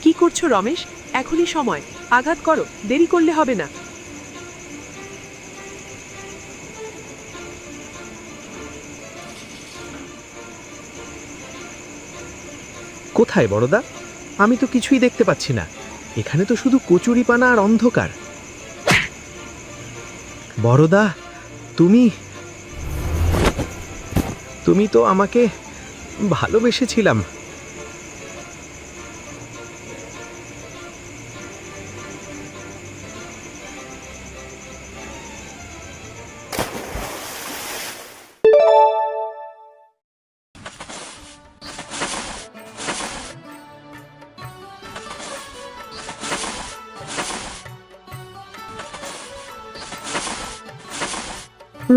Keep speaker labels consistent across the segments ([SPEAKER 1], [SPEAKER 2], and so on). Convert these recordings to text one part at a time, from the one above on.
[SPEAKER 1] কি করছো রমেশ? এখনই সময়, আঘাত করো, দেরি করলে হবে না।
[SPEAKER 2] কোথায় বড়দা? আমি তো কিছুই দেখতে পাচ্ছি না। এখানে তো শুধু কচুরিপানা আর অন্ধকার। বড়দা, তুমি তুমি তো আমাকে ভালোবেসেছিলাম।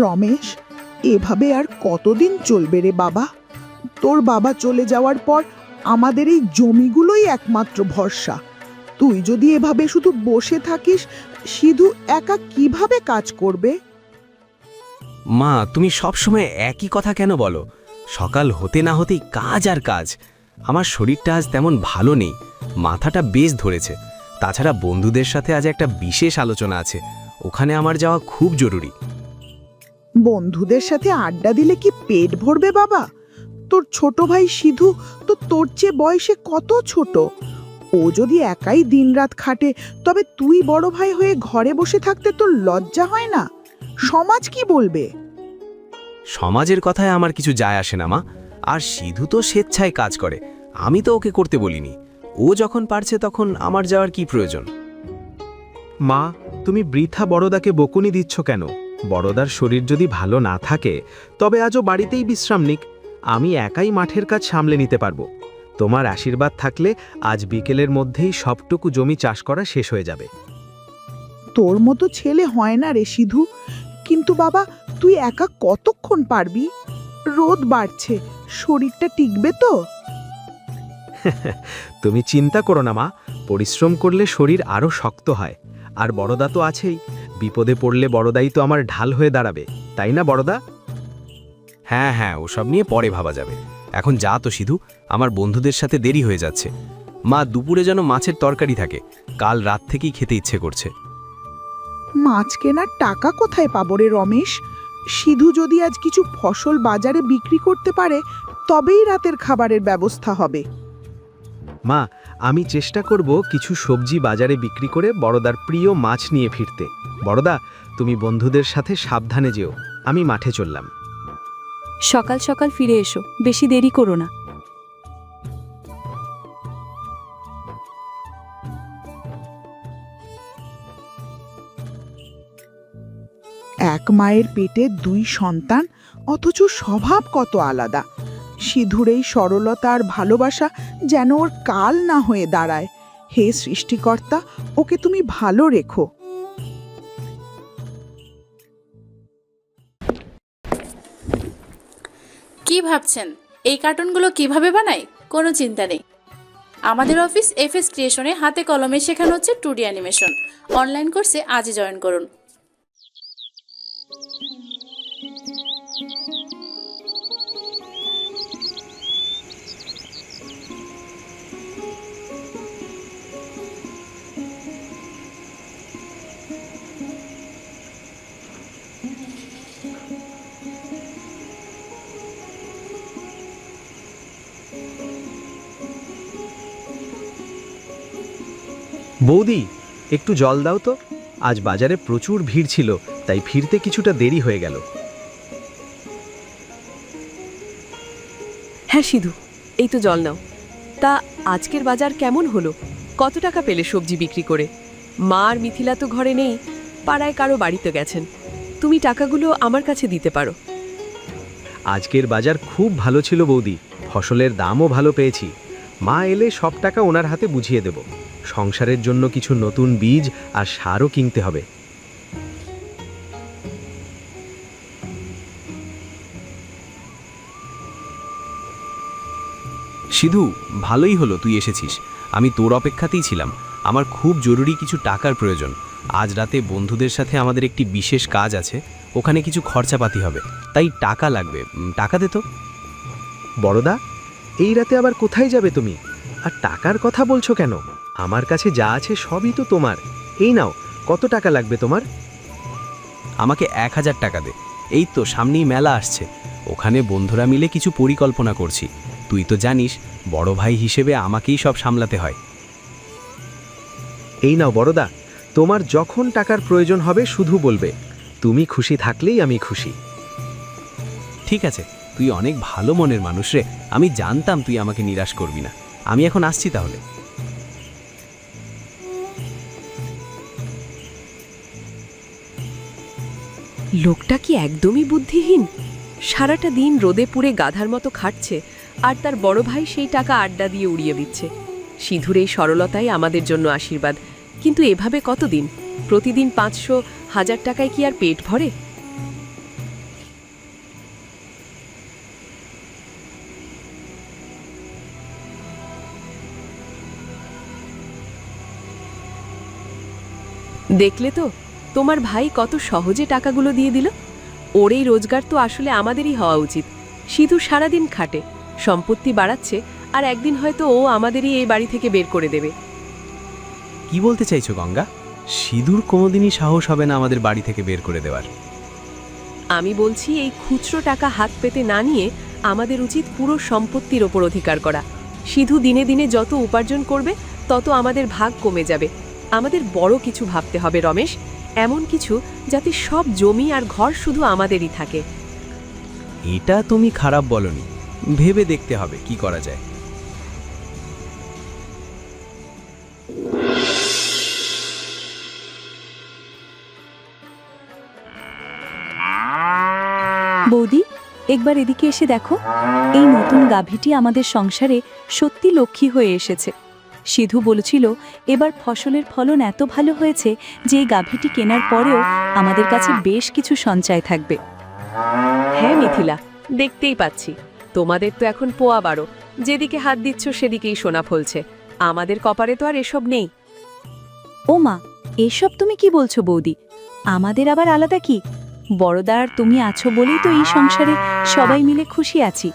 [SPEAKER 3] রমেশ, এভাবে আর কতদিন চলবে রে বাবা? তোর বাবা চলে যাওয়ার পর আমাদের এই জমিগুলোই একমাত্র ভরসা। তুই যদি এভাবে শুধু বসে থাকিস, সিধু একা কিভাবে কাজ করবে?
[SPEAKER 4] মা, তুমি সবসময় একই কথা কেন বলো? সকাল হতে না হতেই কাজ আর কাজ। আমার শরীরটা আজ তেমন ভালো নেই, মাথাটা বেশ ধরেছে। তাছাড়া বন্ধুদের সাথে আজ একটা বিশেষ আলোচনা আছে, ওখানে আমার যাওয়া খুব জরুরি।
[SPEAKER 3] বন্ধুদের সাথে আড্ডা দিলে কি পেট ভরবে বাবা? তোর ছোট ভাই সিধু তো তোর চেয়ে বয়সে কত ছোট। ও যদি একাই দিনরাত খাটে, তবে তুই বড় ভাই হয়ে ঘরে বসে থাকতে তোর লজ্জা হয় না? সমাজ কি বলবে?
[SPEAKER 4] সমাজের কথায় আমার কিছু যায় আসে না মা। আর সিধু তো স্বেচ্ছায় কাজ করে, আমি তো ওকে করতে বলিনি। ও যখন পারছে তখন আমার যাওয়ার কি প্রয়োজন?
[SPEAKER 2] মা, তুমি বৃথা বড়দাকে বকুনি দিচ্ছ কেন? বড়দার শরীর যদি ভালো না থাকে, তবে আজও বাড়িতেই বিশ্রাম নিক। আমি একাই মাঠের কাজ সামলে নিতে পারবো। তোমার আশীর্বাদ থাকলে আজ বিকেলের মধ্যেই সবটুকু জমি চাষ করা শেষ হয়ে যাবে।
[SPEAKER 3] তোর মতো ছেলে হয় না রে সিধু। কিন্তু বাবা, তুই একা কতক্ষণ পারবি? রোদ বাড়ছে, শরীরটা টিকবে তো?
[SPEAKER 2] তুমি চিন্তা করো না মা, পরিশ্রম করলে শরীর আরও শক্ত হয়। আর বড়দা তো আছেই, বিপদে পড়লে বড়দাই তো আমার ঢাল হয়ে দাঁড়াবে, তাই না বড়দা?
[SPEAKER 4] হ্যাঁ হ্যাঁ, ওসব নিয়ে পরে ভাবা যাবে। এখন যা তো সিধু, আমার বন্ধুদের সাথে দেরি হয়ে যাচ্ছে। মা, দুপুরে যেন মাছের তরকারি থাকে, কাল রাত থেকেই খেতে ইচ্ছে করছে।
[SPEAKER 3] মাছ কেনার টাকা কোথায় পাবো রে রমেশ? সিধু যদি আজ কিছু ফসল বাজারে বিক্রি করতে পারে, তবেই রাতের খাবারের ব্যবস্থা হবে।
[SPEAKER 2] মা, আমি চেষ্টা করব কিছু সবজি বাজারে বিক্রি করে বড়দার প্রিয় মাছ নিয়ে ফিরতে। বড়দা, তুমি বন্ধুদের সাথে সাবধানে যেও। আমি মাঠে চললাম।
[SPEAKER 5] সকাল সকাল ফিরে এসো, বেশি দেরি করো না।
[SPEAKER 3] এক মায়ের পেটে দুই সন্তান, অথচ স্বভাব কত আলাদা। সিধুর এই সরলতা আর ভালোবাসা যেন ওর কাল না হয়ে দাঁড়ায়। হে সৃষ্টিকর্তা, ওকে তুমি ভালো রেখো।
[SPEAKER 6] কি ভাবছেন এই কার্টুনগুলো কিভাবে বানাই? কোনো চিন্তা নেই। আমাদের অফিস এফএস ক্রিয়েশনে হাতে কলমে শেখানো হচ্ছে 2D অ্যানিমেশন। অনলাইন কোর্সে আজই জয়েন করুন।
[SPEAKER 2] বৌদি, একটু জল দাও তো। আজ বাজারে প্রচুর ভিড় ছিল, তাই ফিরতে কিছুটা দেরি হয়ে গেল।
[SPEAKER 1] হ্যাঁ সিধু, এই তো জল নাও। তা আজকের বাজার কেমন হলো? কত টাকা পেলে সবজি বিক্রি করে? মা আর মিথিলা তো ঘরে নেই, পাড়ায় কারো বাড়িতে গেছেন। তুমি টাকাগুলো আমার কাছে দিতে পারো।
[SPEAKER 2] আজকের বাজার খুব ভালো ছিল বৌদি, ফসলের দামও ভালো পেয়েছি। মা এলে সব টাকা ওনার হাতে বুঝিয়ে দেব। সংসারের জন্য কিছু নতুন বীজ আর সারও কিনতে হবে।
[SPEAKER 4] সিধু, ভালোই হলো তুই এসেছিস। আমি তোর অপেক্ষাতেই ছিলাম। আমার খুব জরুরি কিছু টাকার প্রয়োজন। আজ রাতে বন্ধুদের সাথে আমাদের একটি বিশেষ কাজ আছে, ওখানে কিছু খরচাপাতি হবে, তাই টাকা লাগবে। টাকা দে তো।
[SPEAKER 2] বড়দা, এই রাতে আবার কোথায় যাবে তুমি? আর টাকার কথা বলছো কেন? আমার কাছে যা আছে সবই তো তোমার। এই নাও, কত টাকা লাগবে তোমার?
[SPEAKER 4] আমাকে 1000 টাকা দে। এই তো সামনেই মেলা আসছে, ওখানে বন্ধুরা মিলে কিছু পরিকল্পনা করছি। তুই তো জানিস বড় ভাই হিসেবে আমাকেই সব সামলাতে হয়।
[SPEAKER 2] এই নাও বড়দা, তোমার যখন টাকার প্রয়োজন হবে শুধু বলবে। তুমি খুশি থাকলেই আমি খুশি।
[SPEAKER 4] ঠিক আছে, তুই অনেক ভালো মনের মানুষ রে। আমি জানতাম তুই আমাকে নিরাশ করবি না। আমি এখন আসছি তাহলে।
[SPEAKER 1] লোকটা কি একদমই বুদ্ধিহীন? সারাটা দিন রোদে পুড়ে গাধার মতো খাটছে, আর তার বড় ভাই সেই টাকা আড্ডা দিয়ে উড়িয়ে দিচ্ছে। সিধুর এই সরলতাই আমাদের জন্য আশীর্বাদ। কিন্তু এভাবে কতদিন? প্রতিদিন 500-1000 টাকায় কি আর পেট ভরে? দেখলে তো, তোমার ভাই কত সহজে টাকাগুলো দিয়ে দিল। ওর এই রোজগার তো আসলে আমাদেরই হওয়া উচিত। সিধু সারাদিন খাটে, সম্পত্তি বাড়াচ্ছে, আর একদিন হয়তো ও আমাদেরই এই বাড়ি থেকে বের করে দেবে।
[SPEAKER 4] কি বলতে চাইছো গঙ্গা? সিধুর কোনোদিনই সাহস হবে না আমাদের বাড়ি থেকে বের করে দেওয়ার।
[SPEAKER 1] আমি বলছি, এই খুচরো টাকা হাত পেতে না নিয়ে আমাদের উচিত পুরো সম্পত্তির ওপর অধিকার করা। সিধু দিনে দিনে যত উপার্জন করবে তত আমাদের ভাগ কমে যাবে। আমাদের বড় কিছু ভাবতে হবে রমেশ, এমন কিছু যাতে সব জমি আর ঘর শুধু আমাদেরই থাকে।
[SPEAKER 4] এটা তুমি খারাপ বলনি, ভেবে দেখতে হবে কি করা যায়।
[SPEAKER 5] বৌদি, একবার এদিকে এসে দেখো, এই নতুন গাভীটি আমাদের সংসারে সত্যি লক্ষ্মী হয়ে এসেছে। সিধু বলেছিল এবার ফসলের ফলন এত ভালো হয়েছে যে এই গাভীটি কেনার পরেও আমাদের কাছে বেশ কিছু সঞ্চয় থাকবে।
[SPEAKER 1] হ্যাঁ মিথিলা, দেখতেই পাচ্ছি তোমাদের তো এখন পোয়া বারো, যেদিকে হাত দিচ্ছ সেদিকেই সোনা ফলছে। আমাদের কপারে তো আর এসব নেই।
[SPEAKER 5] ও মা, এসব তুমি কি বলছো বৌদি? আমাদের আবার আলাদা কি? বড়দা আর তুমি আছো বলেই তো এই সংসারে সবাই মিলে খুশি আছি।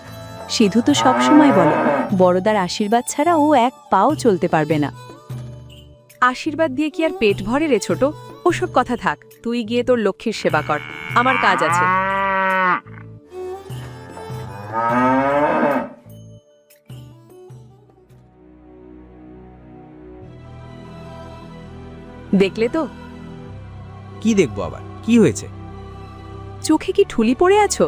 [SPEAKER 5] সিধু তো সব সময় বলে বড়দার আশীর্বাদ ছাড়া ও এক পাও চলতে পারবে না।
[SPEAKER 1] আশীর্বাদ দিয়ে কি আর পেট ভরে রে ছোট? ওসব কথা থাক, তুই গিয়ে তোর লক্ষ্মীর সেবা কর, আমার কাজ আছে। দেখলে তো?
[SPEAKER 4] কি দেখবো আবার? কি হয়েছে?
[SPEAKER 1] চোখে কি ঠুলি পড়ে আছো?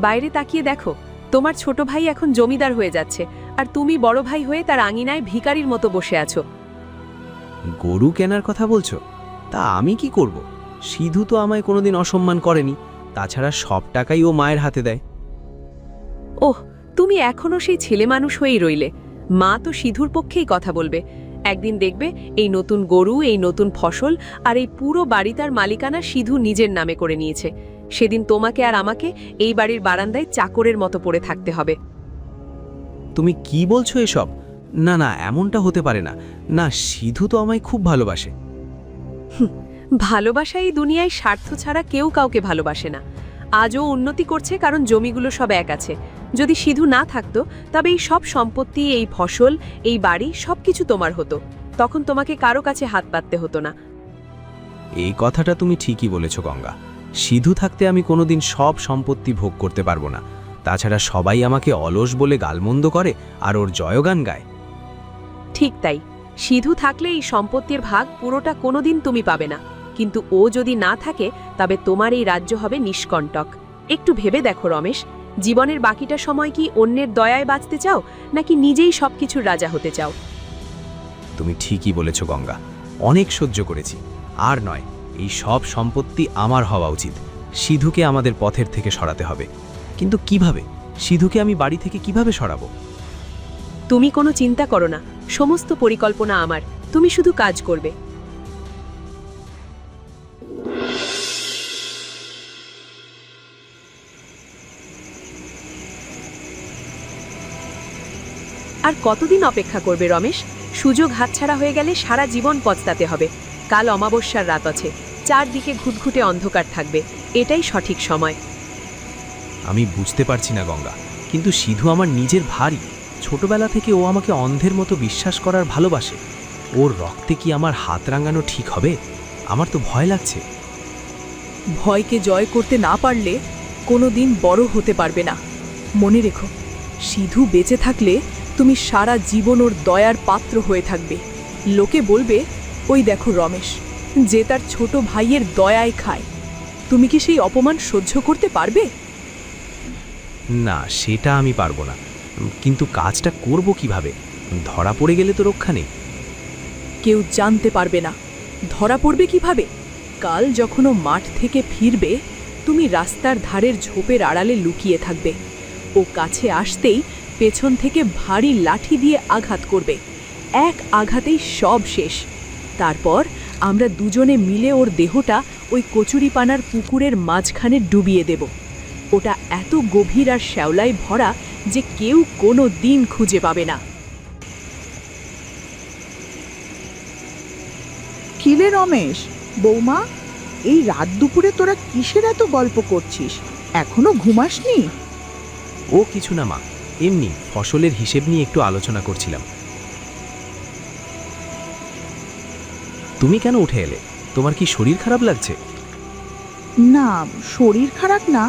[SPEAKER 1] বাইরে তাকিয়ে দেখো, তোমার ছোট ভাই এখন জমিদার হয়ে যাচ্ছে, আর তুমি বড় ভাই হয়ে তার আঙিনায় ভিখারির মতো বসে আছো।
[SPEAKER 4] গরু কেনার কথা বলছো? তা আমি কি করব? সিধু তো আমায় কোনোদিন অসম্মান করেনি, তাছাড়া সব টাকাই ও মায়ের হাতে দেয়।
[SPEAKER 1] ওহ, তুমি এখনো সেই ছেলে মানুষ হয়েই রইলে। মা তো সিধুর পক্ষেই কথা বলবে। একদিন দেখবে এই নতুন গরু, এই নতুন ফসল আর এই পুরো বাড়িটার মালিকানা সিধু নিজের নামে করে নিয়েছে। সেদিন তোমাকে আর আমাকে এই বাড়ির বারান্দায় চাকরের মতো পড়ে থাকতে হবে।
[SPEAKER 4] তুমি কি বলছো এসব? না না, এমনটা হতে পারে না। না, সিধু তো আমায় খুব ভালোবাসে।
[SPEAKER 1] ভালোবাসা এই দুনিয়ায় স্বার্থ ছাড়া কেউ কাউকে ভালোবাসে না। আজও উন্নতি করছে কারণ জমিগুলো সব এক আছে। যদি সিধু না থাকতো তবে এই সব সম্পত্তি, এই ফসল, এই বাড়ি সবকিছু তোমার হতো। তখন তোমাকে কারো কাছে হাত পাততে হতো না।
[SPEAKER 4] এই কথাটা তুমি ঠিকই বলেছো গঙ্গা। সিধু থাকতে আমি কোনোদিন সব সম্পত্তি ভোগ করতে পারবো না। তাছাড়া সবাই আমাকে অলস বলে গালমন্দ করে আর ওর জয়গান গায়।
[SPEAKER 1] ঠিক তাই, সিধু থাকলে এই সম্পত্তির ভাগ পুরোটা কোনোদিন তুমি পাবে না। কিন্তু ও যদি না থাকে তবে তোমার এই রাজ্য হবে নিষ্কণ্টক। একটু ভেবে দেখো রমেশ, জীবনের বাকিটা সময় কি অন্যের দয়ায় বাঁচতে চাও, নাকি নিজেই সবকিছুর রাজা হতে চাও?
[SPEAKER 4] তুমি ঠিকই বলেছো গঙ্গা, অনেক সহ্য করেছি, আর নয়। এই সব সম্পত্তি আমার হওয়া উচিত। সিধুকে আমাদের পথের থেকে সরাতে হবে। কিন্তু কিভাবে? সিধুকে আমি বাড়ি থেকে কিভাবে সরাবো?
[SPEAKER 1] তুমি কোনো চিন্তা করো না, সমস্ত পরিকল্পনা আমার। তুমি শুধু কাজ করবে। আর কতদিন অপেক্ষা করবে রমেশ? সুযোগ হাতছাড়া হয়ে গেলে সারা জীবন পচতাতে হবে। কাল অমাবস্যার রাত আছে, চারদিকে ঘুটঘুটে অন্ধকার থাকবে। এটাই সঠিক সময়।
[SPEAKER 4] আমি বুঝতে পারছি না গঙ্গা, কিন্তু সিধু আমার নিজের ভারী। ছোটবেলা থেকে ও আমাকে অন্ধের মতো বিশ্বাস করার ভালোবাসে। ওর রক্তে কি আমার হাত রাঙানো ঠিক হবে? আমার তো ভয় লাগছে।
[SPEAKER 1] ভয়কে জয় করতে না পারলে কোনো দিন বড় হতে পারবে না। মনে রেখো, সিধু বেঁচে থাকলে তুমি সারা জীবন ওর দয়ার পাত্র হয়ে থাকবে। লোকে বলবে, ওই দেখো রমেশ, যে তার ছোট ভাইয়ের দয়ায় খায়। তুমি কি সেই অপমান সহ্য করতে পারবে?
[SPEAKER 4] না, সেটা আমি পারবো না। কিন্তু কাজটা করব কিভাবে? ধরা পড়ে গেলে তো রক্ষা নেই।
[SPEAKER 1] কেউ জানতে পারবে না। ধরা পড়বে কিভাবে? কাল যখন ও মাঠ থেকে ফিরবে, তুমি রাস্তার ধারের ঝোপের আড়ালে লুকিয়ে থাকবে। ও কাছে আসতেই পেছন থেকে ভারী লাঠি দিয়ে আঘাত করবে। এক আঘাতেই সব শেষ। তারপর আমরা দুজনে মিলে ওর দেহটা ওই কচুরিপানার পুকুরের মাঝখানে ডুবিয়ে দেব। ওটা এত গভীর আর শ্যাওলায় ভরা যে কেউ কোনো দিন খুঁজে পাবে না।
[SPEAKER 3] কিলে রমেশ, বৌমা, এই রাত দুপুরে তোরা কিসের এত গল্প করছিস? এখনো ঘুমাসনি?
[SPEAKER 4] ও কিছু না মা, এমনি ফসলের হিসেব নিয়ে একটু আলোচনা করছিলাম। তুমি কেন উঠে এলে? তোমার কি শরীর খারাপ লাগছে?
[SPEAKER 3] না, শরীর খারাপ না,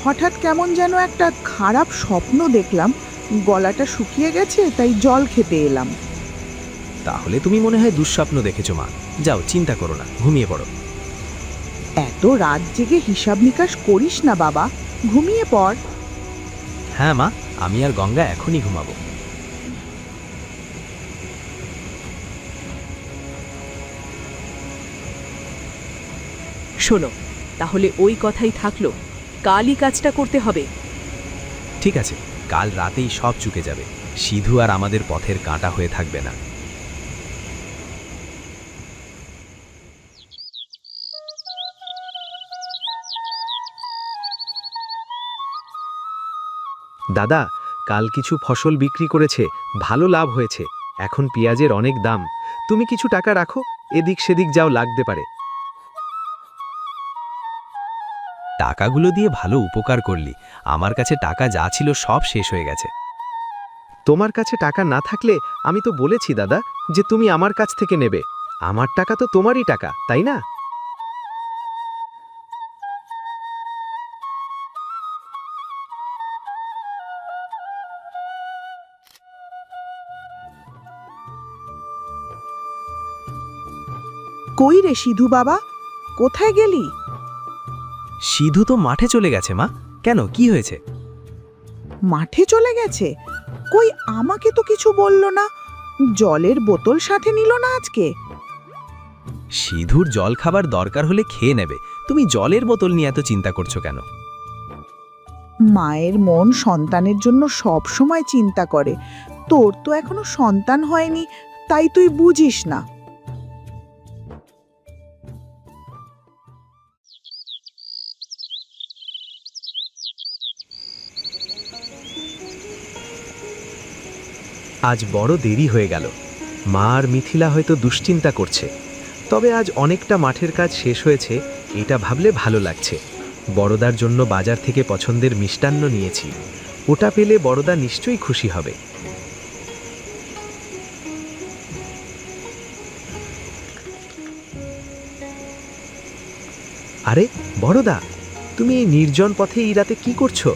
[SPEAKER 3] হঠাৎ কেমন যেন একটা খারাপ স্বপ্ন দেখলাম। গলাটা শুকিয়ে গেছে, তাই জল খেতে এলাম।
[SPEAKER 4] তাহলে তুমি মনে হয় দুঃস্বপ্ন দেখেছো মা। যাও, চিন্তা করো না, ঘুমিয়ে পড়ো।
[SPEAKER 3] এত রাত জেগে হিসাব নিকাশ করিস না বাবা, ঘুমিয়ে পড়।
[SPEAKER 4] হ্যাঁ মা, আমি আর গঙ্গা এখনই ঘুমাবো।
[SPEAKER 1] শোনো, তাহলে ওই কথাই থাকলো, কালই কাজটা করতে হবে।
[SPEAKER 4] ঠিক আছে, কাল রাতেই সব চুকে যাবে। সিধু আর আমাদের পথের কাঁটা হয়ে থাকবে না।
[SPEAKER 2] দাদা, কাল কিছু ফসল বিক্রি করেছে, ভালো লাভ হয়েছে। এখন পেঁয়াজের অনেক দাম। তুমি কিছু টাকা রাখো, এদিক সেদিক যাও লাগতে পারে।
[SPEAKER 4] টাকাগুলো দিয়ে ভালো উপকার করলি। আমার কাছে টাকা যা ছিল সব শেষ হয়ে গেছে।
[SPEAKER 2] তোমার কাছে টাকা না থাকলে আমি তো বলেছি দাদা যে তুমি আমার কাছ থেকে নেবে। আমার টাকা তো তোমারই টাকা, তাই না?
[SPEAKER 3] কই রে সিধু বাবা, কোথায় গেলি?
[SPEAKER 4] সিধু তো মাঠে চলে গেছে মা। কেন, কি হয়েছে?
[SPEAKER 3] মাঠে চলে গেছে? কই, আমাকে তো কিছু বললো না। জলের বোতল সাথে নিল না আজকে?
[SPEAKER 4] সিধুর জল খাবার দরকার হলে খেয়ে নেবে। তুমি জলের বোতল নিয়ে এত চিন্তা করছো কেন?
[SPEAKER 3] মায়ের মন সন্তানের জন্য সব সময় চিন্তা করে। তোর তো এখনো সন্তান হয়নি, তাই তুই বুঝিস না।
[SPEAKER 2] আজ বড় দেরি হয়ে গেল। মা আর মিথিলা হয়তো দুশ্চিন্তা করছে। তবে আজ অনেকটা মাঠের কাজ শেষ হয়েছে, এটা ভাবলে ভালো লাগছে। বড়দার জন্য বাজার থেকে পছন্দের মিষ্টান্ন নিয়েছি। ওটা পেলে বড়দা নিশ্চয়ই খুশি হবে। আরে বড়দা, তুমি এই নির্জন পথে এই রাতে কি করছো?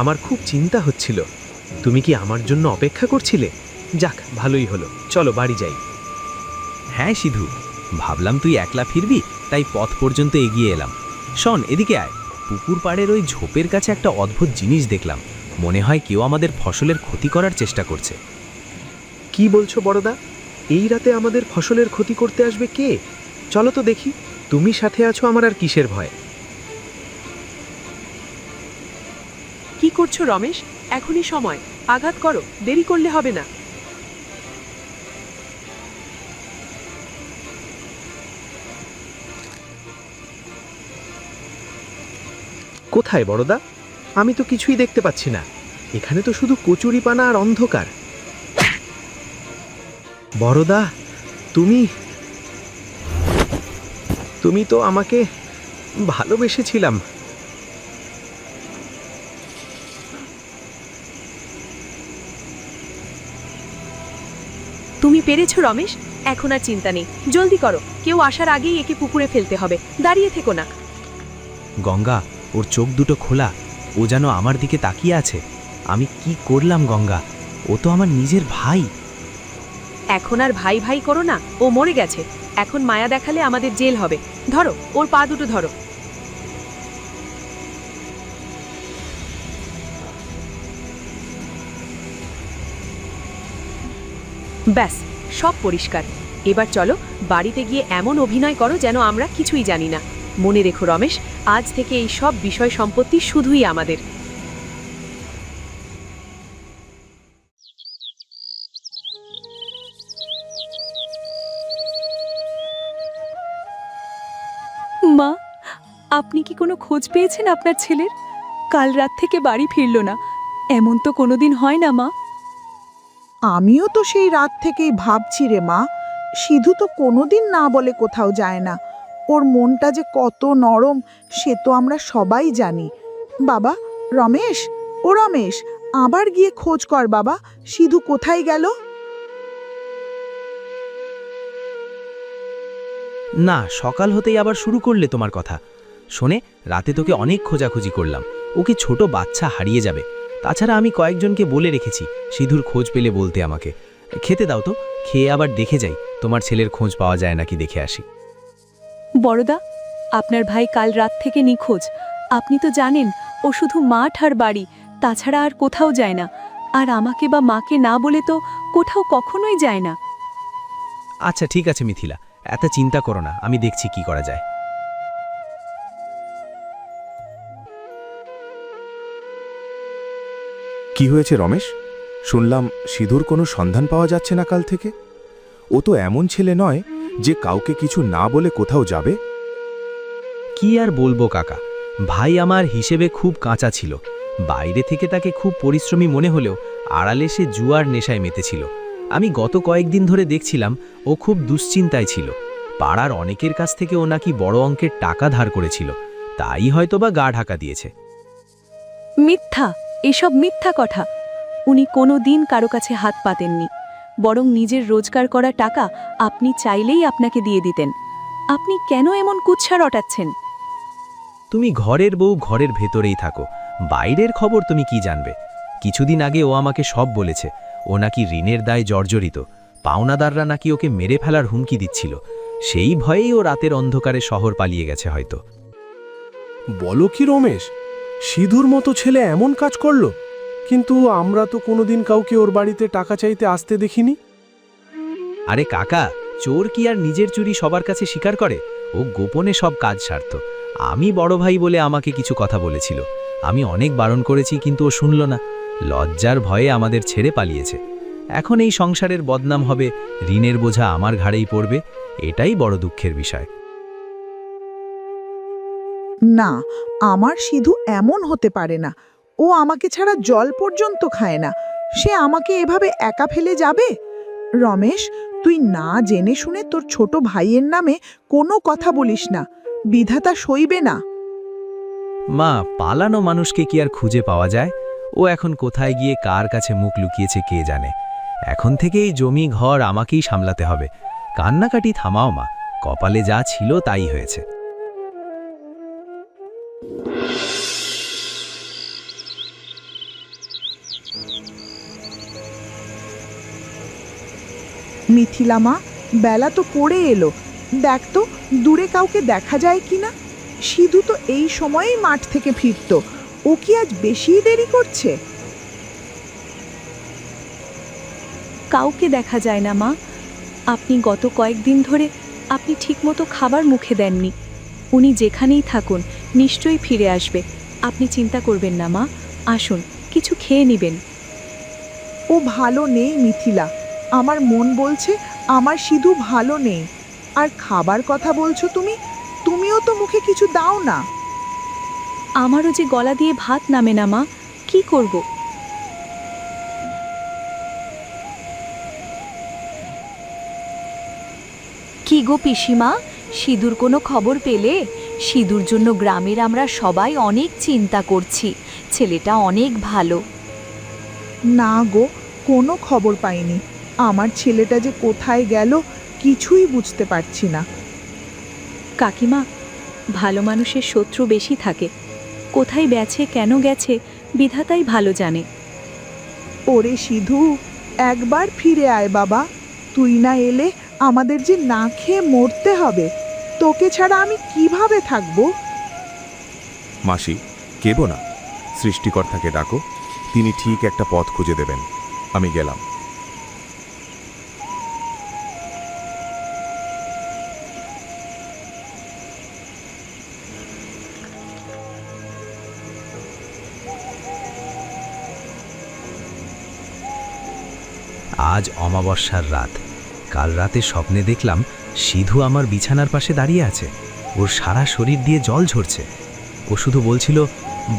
[SPEAKER 2] আমার খুব চিন্তা হচ্ছিল। তুমি কি আমার জন্য অপেক্ষা করছিলে? যাক, ভালোই হলো, চলো বাড়ি যাই।
[SPEAKER 4] হ্যাঁ সিধু, ভাবলাম তুই একলা ফিরবি, তাই পথ পর্যন্ত এগিয়ে এলাম। শোন, এদিকে আয়। পুকুর পাড়ের ওই ঝোপের কাছে একটা অদ্ভুত জিনিস দেখলাম। মনে হয় কেউ আমাদের ফসলের ক্ষতি করার চেষ্টা করছে।
[SPEAKER 2] কি বলছো বড়দা? এই রাতে আমাদের ফসলের ক্ষতি করতে আসবে কে? চলো তো দেখি। তুমি সাথে আছো, আমার আর কিসের ভয়?
[SPEAKER 1] কি করছো রমেশ? এখনই সময়, আঘাত করো, দেরি করলে হবে না।
[SPEAKER 2] কোথায় বড়দা? আমি তো কিছুই দেখতে পাচ্ছি না। এখানে তো শুধু কচুরিপানা আর অন্ধকার। বড়দা, তুমি তুমি তো আমাকে ভালোবেসেছিলাম।
[SPEAKER 1] তুমি পেরেছো রমেশ, এখন আর চিন্তা নেই, জলদি করো, কেউ আসার আগেই একে পুকুরে ফেলতে হবে, দাঁড়িয়ে থেকো না।
[SPEAKER 4] গঙ্গা, ওর চোখ দুটো খোলা, ও যেন আমার দিকে তাকিয়ে আছে। আমি কি করলাম গঙ্গা? ও তো আমার নিজের ভাই।
[SPEAKER 1] এখন আর ভাই ভাই করো না, ও মরে গেছে। এখন মায়া দেখালে আমাদের জেল হবে। ধরো, ওর পা দুটো ধরো। ব্যাস, সব পরিষ্কার। এবার চলো বাড়িতে গিয়ে এমন অভিনয় করো যেন আমরা কিছুই জানি না। মনে রেখো রমেশ, আজ থেকে এই সব বিষয় সম্পত্তি শুধুই আমাদের।
[SPEAKER 5] মা, আপনি কি কোনো খোঁজ পেয়েছেন আপনার ছেলের? কাল রাত থেকে বাড়ি ফিরল না। এমন তো কোনোদিন হয় না মা।
[SPEAKER 3] আমিও তো সেই রাত থেকেই ভাবছি রে মা, সিধু তো কোনোদিন না বলে কোথাও যায় না। ওর মনটা যে কত নরম সে তো আমরা সবাই জানি। বাবা, রমেশ, ও রমেশ, আবার গিয়ে খোঁজ কর বাবা, সিধু কোথায় গেল?
[SPEAKER 4] না, সকাল হতেই আবার শুরু করলে তোমার কথা। শোনে, রাতে তোকে অনেক খোঁজাখুঁজি করলাম। ওকে ছোট বাচ্চা হারিয়ে যাবে। তাছাড়া আমি কয়েকজনকে বলে রেখেছি সিধুর খোঁজ পেলে বলতে আমাকে। খেতে দাও তো, খেয়ে আবার দেখে যাই তোমার ছেলের খোঁজ পাওয়া যায় নাকি, দেখে আসি।
[SPEAKER 5] বড়দা, আপনার ভাই কাল রাত থেকে নিখোঁজ। আপনি তো জানেন ও শুধু মাঠ আর বাড়ি, তাছাড়া আর কোথাও যায় না। আর আমাকে বা মাকে না বলে তো কোথাও কখনোই যায় না।
[SPEAKER 4] আচ্ছা ঠিক আছে মিথিলা, এত চিন্তা করো না, আমি দেখছি কি করা যায়।
[SPEAKER 7] কি হয়েছে রমেশ? শুনলাম সিধুর কোনো সন্ধান পাওয়া যাচ্ছে না কাল থেকে। ও তো এমন ছেলে নয় যে কাউকে কিছু না বলে কোথাও যাবে।
[SPEAKER 4] কি আর বলবো কাকা, ভাই আমার হিসেবে খুব কাঁচা ছিল। বাইরে থেকে তাকে খুব পরিশ্রমী মনে হলেও আড়ালে সে জুয়ার নেশায় মেতেছিল। আমি গত কয়েকদিন ধরে দেখছিলাম ও খুব দুশ্চিন্তায় ছিল। পাড়ার অনেকের কাছ থেকে ও নাকি বড় অঙ্কের টাকা ধার করেছিল, তাই হয়তোবা গা ঢাকা দিয়েছে।
[SPEAKER 5] মিথ্যা, এসব মিথ্যা কথা। উনি কোনো দিন কারো কাছে হাত পাতেননি, বরং নিজের রোজগার করা টাকা আপনি চাইলেই আপনাকে দিয়ে দিতেন। আপনি কেন এমন কুৎসা রটাচ্ছেন?
[SPEAKER 4] তুমি ঘরের বউ, ঘরের ভেতরেই থাকো, বাইরের খবর তুমি কি জানবে? কিছুদিন আগে ও আমাকে সব বলেছে। ও নাকি ঋণের দায়ে জর্জরিত, পাওনাদাররা নাকি ওকে মেরে ফেলার হুমকি দিচ্ছিল। সেই ভয়েই ও রাতের অন্ধকারে শহর পালিয়ে গেছে হয়তো।
[SPEAKER 8] বলো কি রমেশ, সিধুর মতো ছেলে এমন কাজ করলো? কিন্তু আমরা তো কোনোদিন কাউকে ওর বাড়িতে টাকা চাইতে আসতে দেখিনি।
[SPEAKER 4] আরে কাকা, চোর কি আর নিজের চুরি সবার কাছে স্বীকার করে? ও গোপনে সব কাজ সারত। আমি বড় ভাই বলে আমাকে কিছু কথা বলেছিল। আমি অনেক বারণ করেছি, কিন্তু ও শুনল না। লজ্জার ভয়ে আমাদের ছেড়ে পালিয়েছে। এখন এই সংসারের বদনাম হবে, ঋণের বোঝা আমার ঘাড়েই পড়বে। এটাই বড় দুঃখের বিষয়।
[SPEAKER 3] না, আমার সিধু এমন হতে পারে না। ও আমাকে ছাড়া জল পর্যন্ত খায় না। সে আমাকে এভাবে একা ফেলে যাবে? রমেশ, তুই না জেনে শুনে তোর ছোট ভাইয়ের নামে কোনো কথা বলিস না, বিধাতা সইবে না।
[SPEAKER 4] মা, পালানো মানুষকে কি আর খুঁজে পাওয়া যায়? ও এখন কোথায় গিয়ে কার কাছে মুখ লুকিয়েছে কে জানে। এখন থেকে এই জমি ঘর আমাকেই সামলাতে হবে। কান্নাকাটি থামাও মা, কপালে যা ছিল তাই হয়েছে।
[SPEAKER 3] মিথিলা মা, বেলা তো পড়ে এলো। দেখ তো দূরে কাউকে দেখা যায় কিনা। সিধু তো এই সময়েই মাঠ থেকে ফিরতো। ও কি আজ বেশি দেরি করছে?
[SPEAKER 5] কাউকে দেখা যায় না মা। আপনি গত কয়েকদিন ধরে আপনি ঠিকমতো খাবার মুখে দেননি। উনি যেখানেই থাকুন নিশ্চয়ই ফিরে আসবে। আপনি চিন্তা করবেন না মা, আসুন কিছু খেয়ে নেবেন।
[SPEAKER 3] ও ভালো নেই মিথিলা, আমার মন বলছে আমার সিধু ভালো নেই। আর খাবার কথা বলছো তুমি, তুমিও তো মুখে কিছু দাও না।
[SPEAKER 5] আমারও যে গলা দিয়ে ভাত নামে না মা, কি করব?
[SPEAKER 9] কি গো পিসিমা, সিধুর কোনো খবর পেলে? সিধুর জন্য গ্রামের আমরা সবাই অনেক চিন্তা করছি। ছেলেটা অনেক ভালো।
[SPEAKER 3] না গো, কোনো খবর পাইনি। আমার ছেলেটা যে কোথায় গেল কিছুই বুঝতে পারছি না।
[SPEAKER 5] কাকিমা, ভালো মানুষের শত্রু বেশি থাকে। কোথায় গেছে, কেন গেছে, বিধাতাই ভালো জানে।
[SPEAKER 3] ওরে সিধু, একবার ফিরে আয় বাবা। তুই না এলে আমাদের যে না খেয়ে মরতে হবে। তোকে ছাড়া আমি কিভাবে থাকবো?
[SPEAKER 7] মাসি, কেবো না, সৃষ্টিকর্তাকে ডাকো, তিনি ঠিক একটা পথ খুঁজে দেবেন। আমি গেলাম।
[SPEAKER 4] আজ অমাবস্যার রাত। কাল রাতে স্বপ্নে দেখলাম সিধু আমার বিছানার পাশে দাঁড়িয়ে আছে। ওর সারা শরীর দিয়ে জল ঝরছে। ও শুধু বলছিল,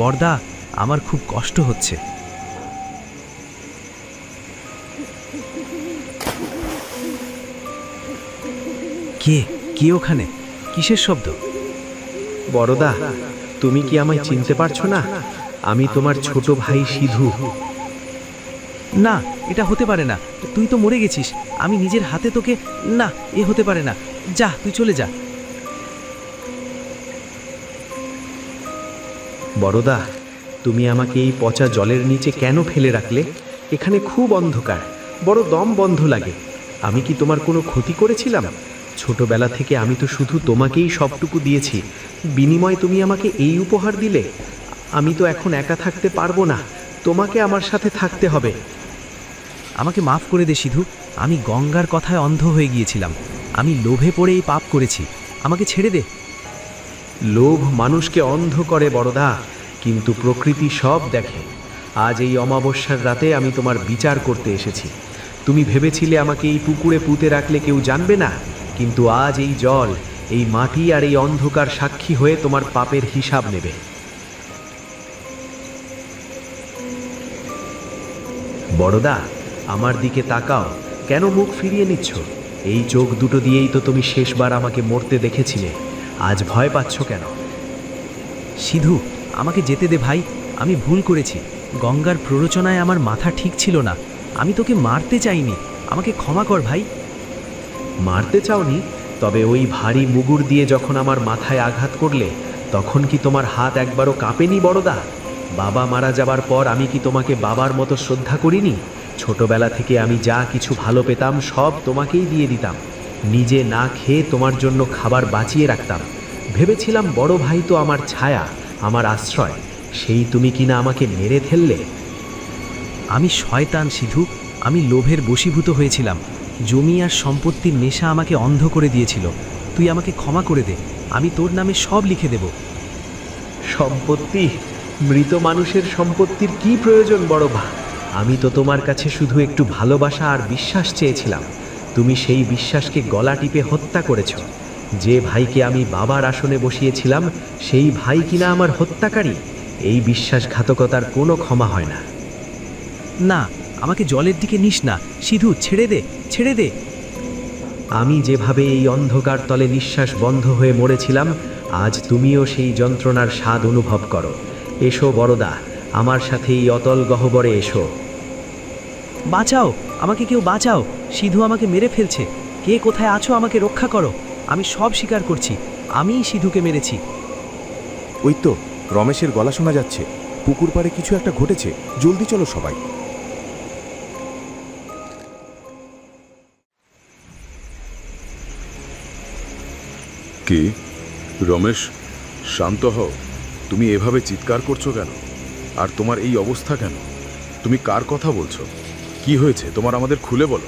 [SPEAKER 4] বড়দা, আমার খুব কষ্ট হচ্ছে। কে কে ওখানে? কিসের শব্দ?
[SPEAKER 2] বড়দা, তুমি কি আমায় চিনতে পারছো না? আমি তোমার ছোট ভাই সিধু।
[SPEAKER 4] না, এটা হতে পারে না। তুই তো মরে গেছিস। আমি নিজের হাতে তোকে... না, এ হতে পারে না। যা, তুই চলে যা।
[SPEAKER 2] বড়দা, তুমি আমাকে এই পচা জলের নিচে কেন ফেলে রাখলে? এখানে খুব অন্ধকার, বড় দম বন্ধ লাগে। আমি কি তোমার কোনো ক্ষতি করেছিলাম? ছোটবেলা থেকে আমি তো শুধু তোমাকেই সবটুকু দিয়েছি, বিনিময়ে তুমি আমাকে এই উপহার দিলে। আমি তো এখন একা থাকতে পারবো না, তোমাকে আমার সাথে থাকতে হবে।
[SPEAKER 4] আমাকে মাফ করে দে সিধু। আমি গঙ্গার কথায় অন্ধ হয়ে গিয়েছিলাম। আমি লোভে পড়ে এই পাপ করেছি। আমাকে ছেড়ে দে।
[SPEAKER 2] লোভ মানুষকে অন্ধ করে বড়দা, কিন্তু প্রকৃতি সব দেখে। আজ এই অমাবস্যার রাতে আমি তোমার বিচার করতে এসেছি। তুমি ভেবেছিলে আমাকে এই পুকুরে পুঁতে রাখলে কেউ জানবে না, কিন্তু আজ এই জল, এই মাটি আর এই অন্ধকার সাক্ষী হয়ে তোমার পাপের হিসাব নেবে। বড়দা, আমার দিকে তাকাও। কেন মুখ ফিরিয়ে নিচ্ছ? এই চোখ দুটো দিয়েই তো তুমি শেষবার আমাকে মরতে দেখেছিলে। আজ ভয় পাচ্ছ কেন?
[SPEAKER 4] সিধু, আমাকে যেতে দে ভাই। আমি ভুল করেছি। গঙ্গার প্ররোচনায় আমার মাথা ঠিক ছিল না। আমি তোকে মারতে চাইনি। আমাকে ক্ষমা কর ভাই।
[SPEAKER 2] মারতে চাওনি? তবে ওই ভারী মুগুর দিয়ে যখন আমার মাথায় আঘাত করলে, তখন কি তোমার হাত একবারও কাঁপেনি বড়দা? বাবা মারা যাবার পর আমি কি তোমাকে বাবার মতো শ্রদ্ধা করিনি? ছোটবেলা থেকে আমি যা কিছু ভালো পেতাম সব তোমাকেই দিয়ে দিতাম। নিজে না খেয়ে তোমার জন্য খাবার বাঁচিয়ে রাখতাম। ভেবেছিলাম বড় ভাই তো আমার ছায়া, আমার আশ্রয়। সেই তুমি কিনা আমাকে মেরে ফেললে।
[SPEAKER 4] আমি শয়তান সিধু। আমি লোভের বশীভূত হয়েছিলাম। জমি আর সম্পত্তির নেশা আমাকে অন্ধ করে দিয়েছিল। তুই আমাকে ক্ষমা করে দে। আমি তোর নামে সব লিখে দেব।
[SPEAKER 2] সম্পত্তি? মৃত মানুষের সম্পত্তির কি প্রয়োজন বড় ভাই? আমি তো তোমার কাছে শুধু একটু ভালোবাসা আর বিশ্বাস চেয়েছিলাম। তুমি সেই বিশ্বাসকে গলা টিপে হত্যা করেছ। যে ভাইকে আমি বাবার আসনে বসিয়েছিলাম, সেই ভাই কিনা আমার হত্যাকারী। এই বিশ্বাসঘাতকতার কোনো ক্ষমা হয় না।
[SPEAKER 4] না, আমাকে জলের দিকে নিস না সিধু। ছেড়ে দে, ছেড়ে দে।
[SPEAKER 2] আমি যেভাবে এই অন্ধকার তলে নিঃশ্বাস বন্ধ হয়ে মরেছিলাম, আজ তুমিও সেই যন্ত্রণার স্বাদ অনুভব করো। এসো বড়দা, আমার সাথে এই অতল গহ্বরে এসো।
[SPEAKER 4] বাঁচাও, আমাকে কেউ বাঁচাও। সিধু আমাকে মেরে ফেলছে। কে কোথায় আছো? আমাকে রক্ষা করো। আমি সব স্বীকার করছি। আমিই সিধুকে মেরেছি।
[SPEAKER 7] ওই তো রমেশের গলা শোনা যাচ্ছে। পুকুর পাড়ে কিছু একটা ঘটেছে। জলদি চলো সবাই।
[SPEAKER 10] কি রমেশ, শান্ত হও। তুমি এভাবে চিৎকার করছো কেন? আর তোমার এই অবস্থা কেন? তুমি কার কথা বলছো? কি হয়েছে তোমার, আমাদের খুলে বলো।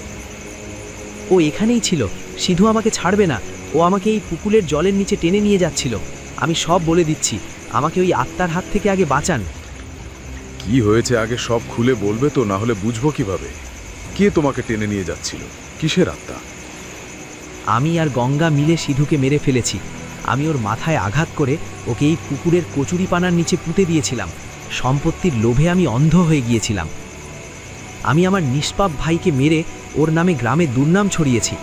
[SPEAKER 4] ও এখানেই ছিল। সিধু আমাকে ছাড়বে না। ও আমাকে এই পুকুরের জলের নিচে টেনে নিয়ে যাচ্ছিল। আমি সব বলে দিচ্ছি। আমাকে ওই আত্মার হাত থেকে আগে বাঁচান।
[SPEAKER 10] কি হয়েছে আগে সব খুলে বলবে তো, না হলে বুঝবো কিভাবে? কে তোমাকে টেনে নিয়ে যাচ্ছিল? কিসের আত্মা?
[SPEAKER 4] আমি আর গঙ্গা মিলে সিধুকে মেরে ফেলেছি। আমি ওর মাথায় আঘাত করে ওকে এই পুকুরের কচুরিপানার নিচে পুঁতে দিয়েছিলাম। সম্পত্তির লোভে আমি অন্ধ হয়ে গিয়েছিলাম। আমি আমার নিষ্পাপ ভাইকে মেরে ওর নামে গ্রামে দুর্নাম ছড়িয়েছি।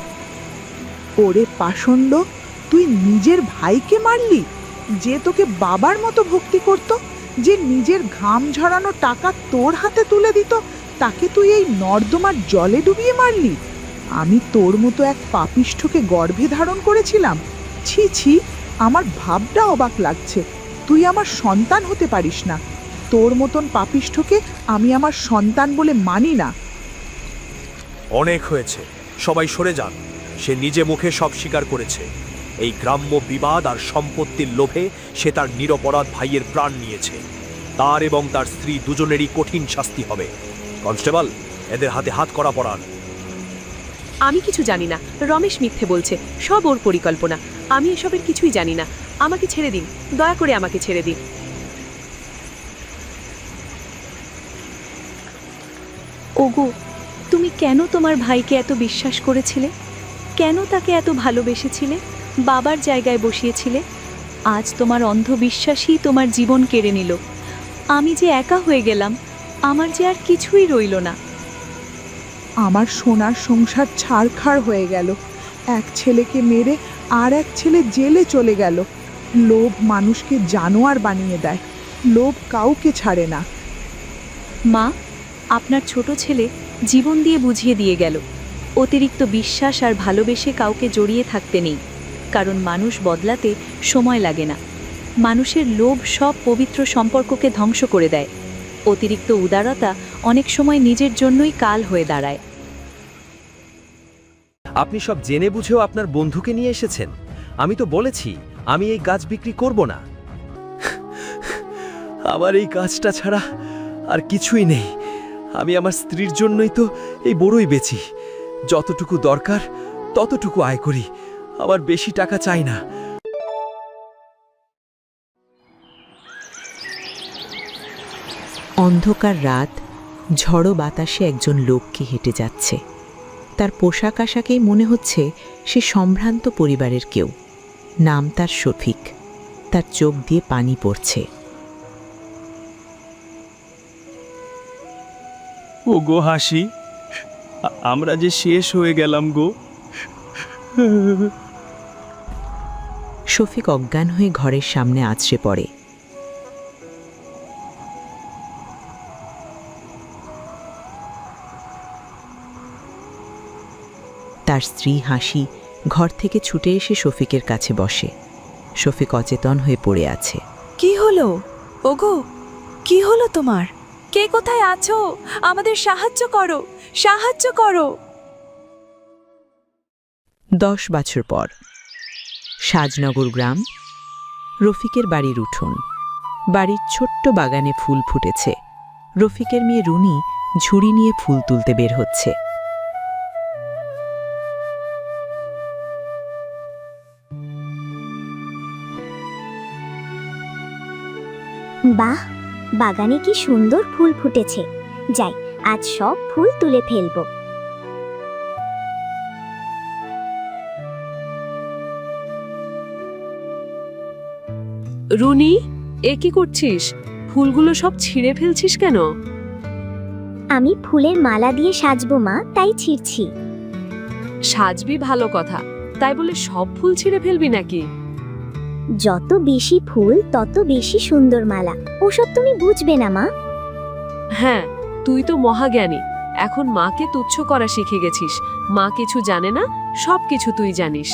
[SPEAKER 3] ওরে পাষণ্ড, তুই নিজের ভাইকে মারলি? যে তোকে বাবার মতো ভক্তি করত, যে নিজের ঘাম ঝরানো টাকা তোর হাতে তুলে দিত, তাকে তুই এই নর্দমার জলে ডুবিয়ে মারলি? আমি তোর মতো এক পাপিষ্ঠকে গর্ভে ধারণ করেছিলাম? ছি ছি, আমার ভাবটা অবাক লাগছে। তুই আমার সন্তান হতে পারিস না। তোর মতন পাপিষ্ঠকে আমি আমার সন্তান বলে মানি না।
[SPEAKER 11] অনেক হয়েছে, সবাই সরে যান। সে নিজে মুখে সব স্বীকার করেছে। এই গ্রাম্য বিবাদ আর সম্পত্তির লোভে সে তার নিরপরাধ ভাইয়ের প্রাণ নিয়েছে। তার এবং তার স্ত্রী দুজনেরই কঠিন শাস্তি হবে। কনস্টেবল, এদের হাতে হাত করা পড়ান।
[SPEAKER 1] আমি কিছু জানি না। রমেশ মিথ্যে বলছে, সব ওর পরিকল্পনা। আমি এসবের কিছুই জানি না। আমাকে ছেড়ে দিন, দয়া করে আমাকে ছেড়ে দিন।
[SPEAKER 5] ওগো, তুমি কেন তোমার ভাইকে এত বিশ্বাস করেছিলে? কেন তাকে এত ভালোবেসেছিলে, বাবার জায়গায় বসিয়েছিলে? আজ তোমার অন্ধবিশ্বাসই তোমার জীবন কেড়ে নিল। আমি যে একা হয়ে গেলাম, আমার যে আর কিছুই রইল না।
[SPEAKER 3] আমার সোনার সংসার ছারখার হয়ে গেল। এক ছেলেকে মেরে আর এক ছেলে জেলে চলে গেল। লোভ মানুষকে জানোয়ার বানিয়ে দেয়। লোভ কাউকে ছাড়ে না।
[SPEAKER 5] মা, আপনার ছোট ছেলে জীবন দিয়ে বুঝিয়ে দিয়ে গেল, অতিরিক্ত বিশ্বাস আর ভালোবেসে কাউকে জড়িয়ে থাকতে নেই। কারণ মানুষ বদলাতে সময় লাগে না। মানুষের লোভ সব পবিত্র সম্পর্ককে ধ্বংস করে দেয়। অতিরিক্ত উদারতা অনেক সময় নিজের জন্যই কাল হয়ে দাঁড়ায়।
[SPEAKER 4] আপনি সব জেনে বুঝেও আপনার বন্ধুকে নিয়ে এসেছেন। আমি তো বলেছি আমি এই গাছ বিক্রি করব না। আমার এই গাছটা ছাড়া আর কিছুই নেই। আমি আমার স্ত্রীর জন্যই তো এই বড়ই বেচি। যতটুকু দরকার ততটুকু আয় করি। আমার বেশি টাকা চাই না।
[SPEAKER 12] অন্ধকার রাত, ঝড়ো বাতাসে একজন লোককে হেঁটে যাচ্ছে। তার পোশাক আশাকেই মনে হচ্ছে সে সম্ভ্রান্ত পরিবারের কেউ। নাম তার শফিক। তার চোখ দিয়ে পানি পড়ছে।
[SPEAKER 8] ও গো হাসি, আমরা যে শেষ হয়ে গেলাম গো।
[SPEAKER 12] শফিক অজ্ঞান হয়ে ঘরের সামনে আছড়ে পড়ে। তার স্ত্রী হাসি ঘর থেকে ছুটে এসে শফিকের কাছে বসে। শফিক অচেতন হয়ে পড়ে আছে।
[SPEAKER 5] কি হলো ওগো? কি হলো তোমার? কে কোথায় আছো? আমাদের সাহায্য করো, সাহায্য করো।
[SPEAKER 12] 10 বছর পর সাজনগর গ্রাম। রফিকের বাড়ির উঠোন। বাড়ির ছোট্ট বাগানে ফুল ফুটেছে। রফিকের মেয়ে রুনি ঝুড়ি নিয়ে ফুল তুলতে বের হচ্ছে।
[SPEAKER 13] বাহ, বাগানে কি সুন্দর ফুল ফুটেছে। যাই, আজ সব ফুল তুলে ফেলবো।
[SPEAKER 1] রুনি, এ কি করছিস? ফুলগুলো সব ছিঁড়ে ফেলছিস কেন?
[SPEAKER 13] আমি ফুলের মালা দিয়ে সাজবো মা, তাই ছিঁড়ছি।
[SPEAKER 1] সাজবি ভালো কথা, তাই বলে সব ফুল ছিঁড়ে ফেলবি নাকি?
[SPEAKER 13] যত বেশি ফুল তত বেশি সুন্দর মালা। ওসব তুমি বুঝবে না মা।
[SPEAKER 1] হ্যাঁ, তুই তো মহাজ্ঞানী। এখন মাকে তুচ্ছ করা শিখে গেছিস। মা কিছু জানে না, সব কিছু তুই জানিস।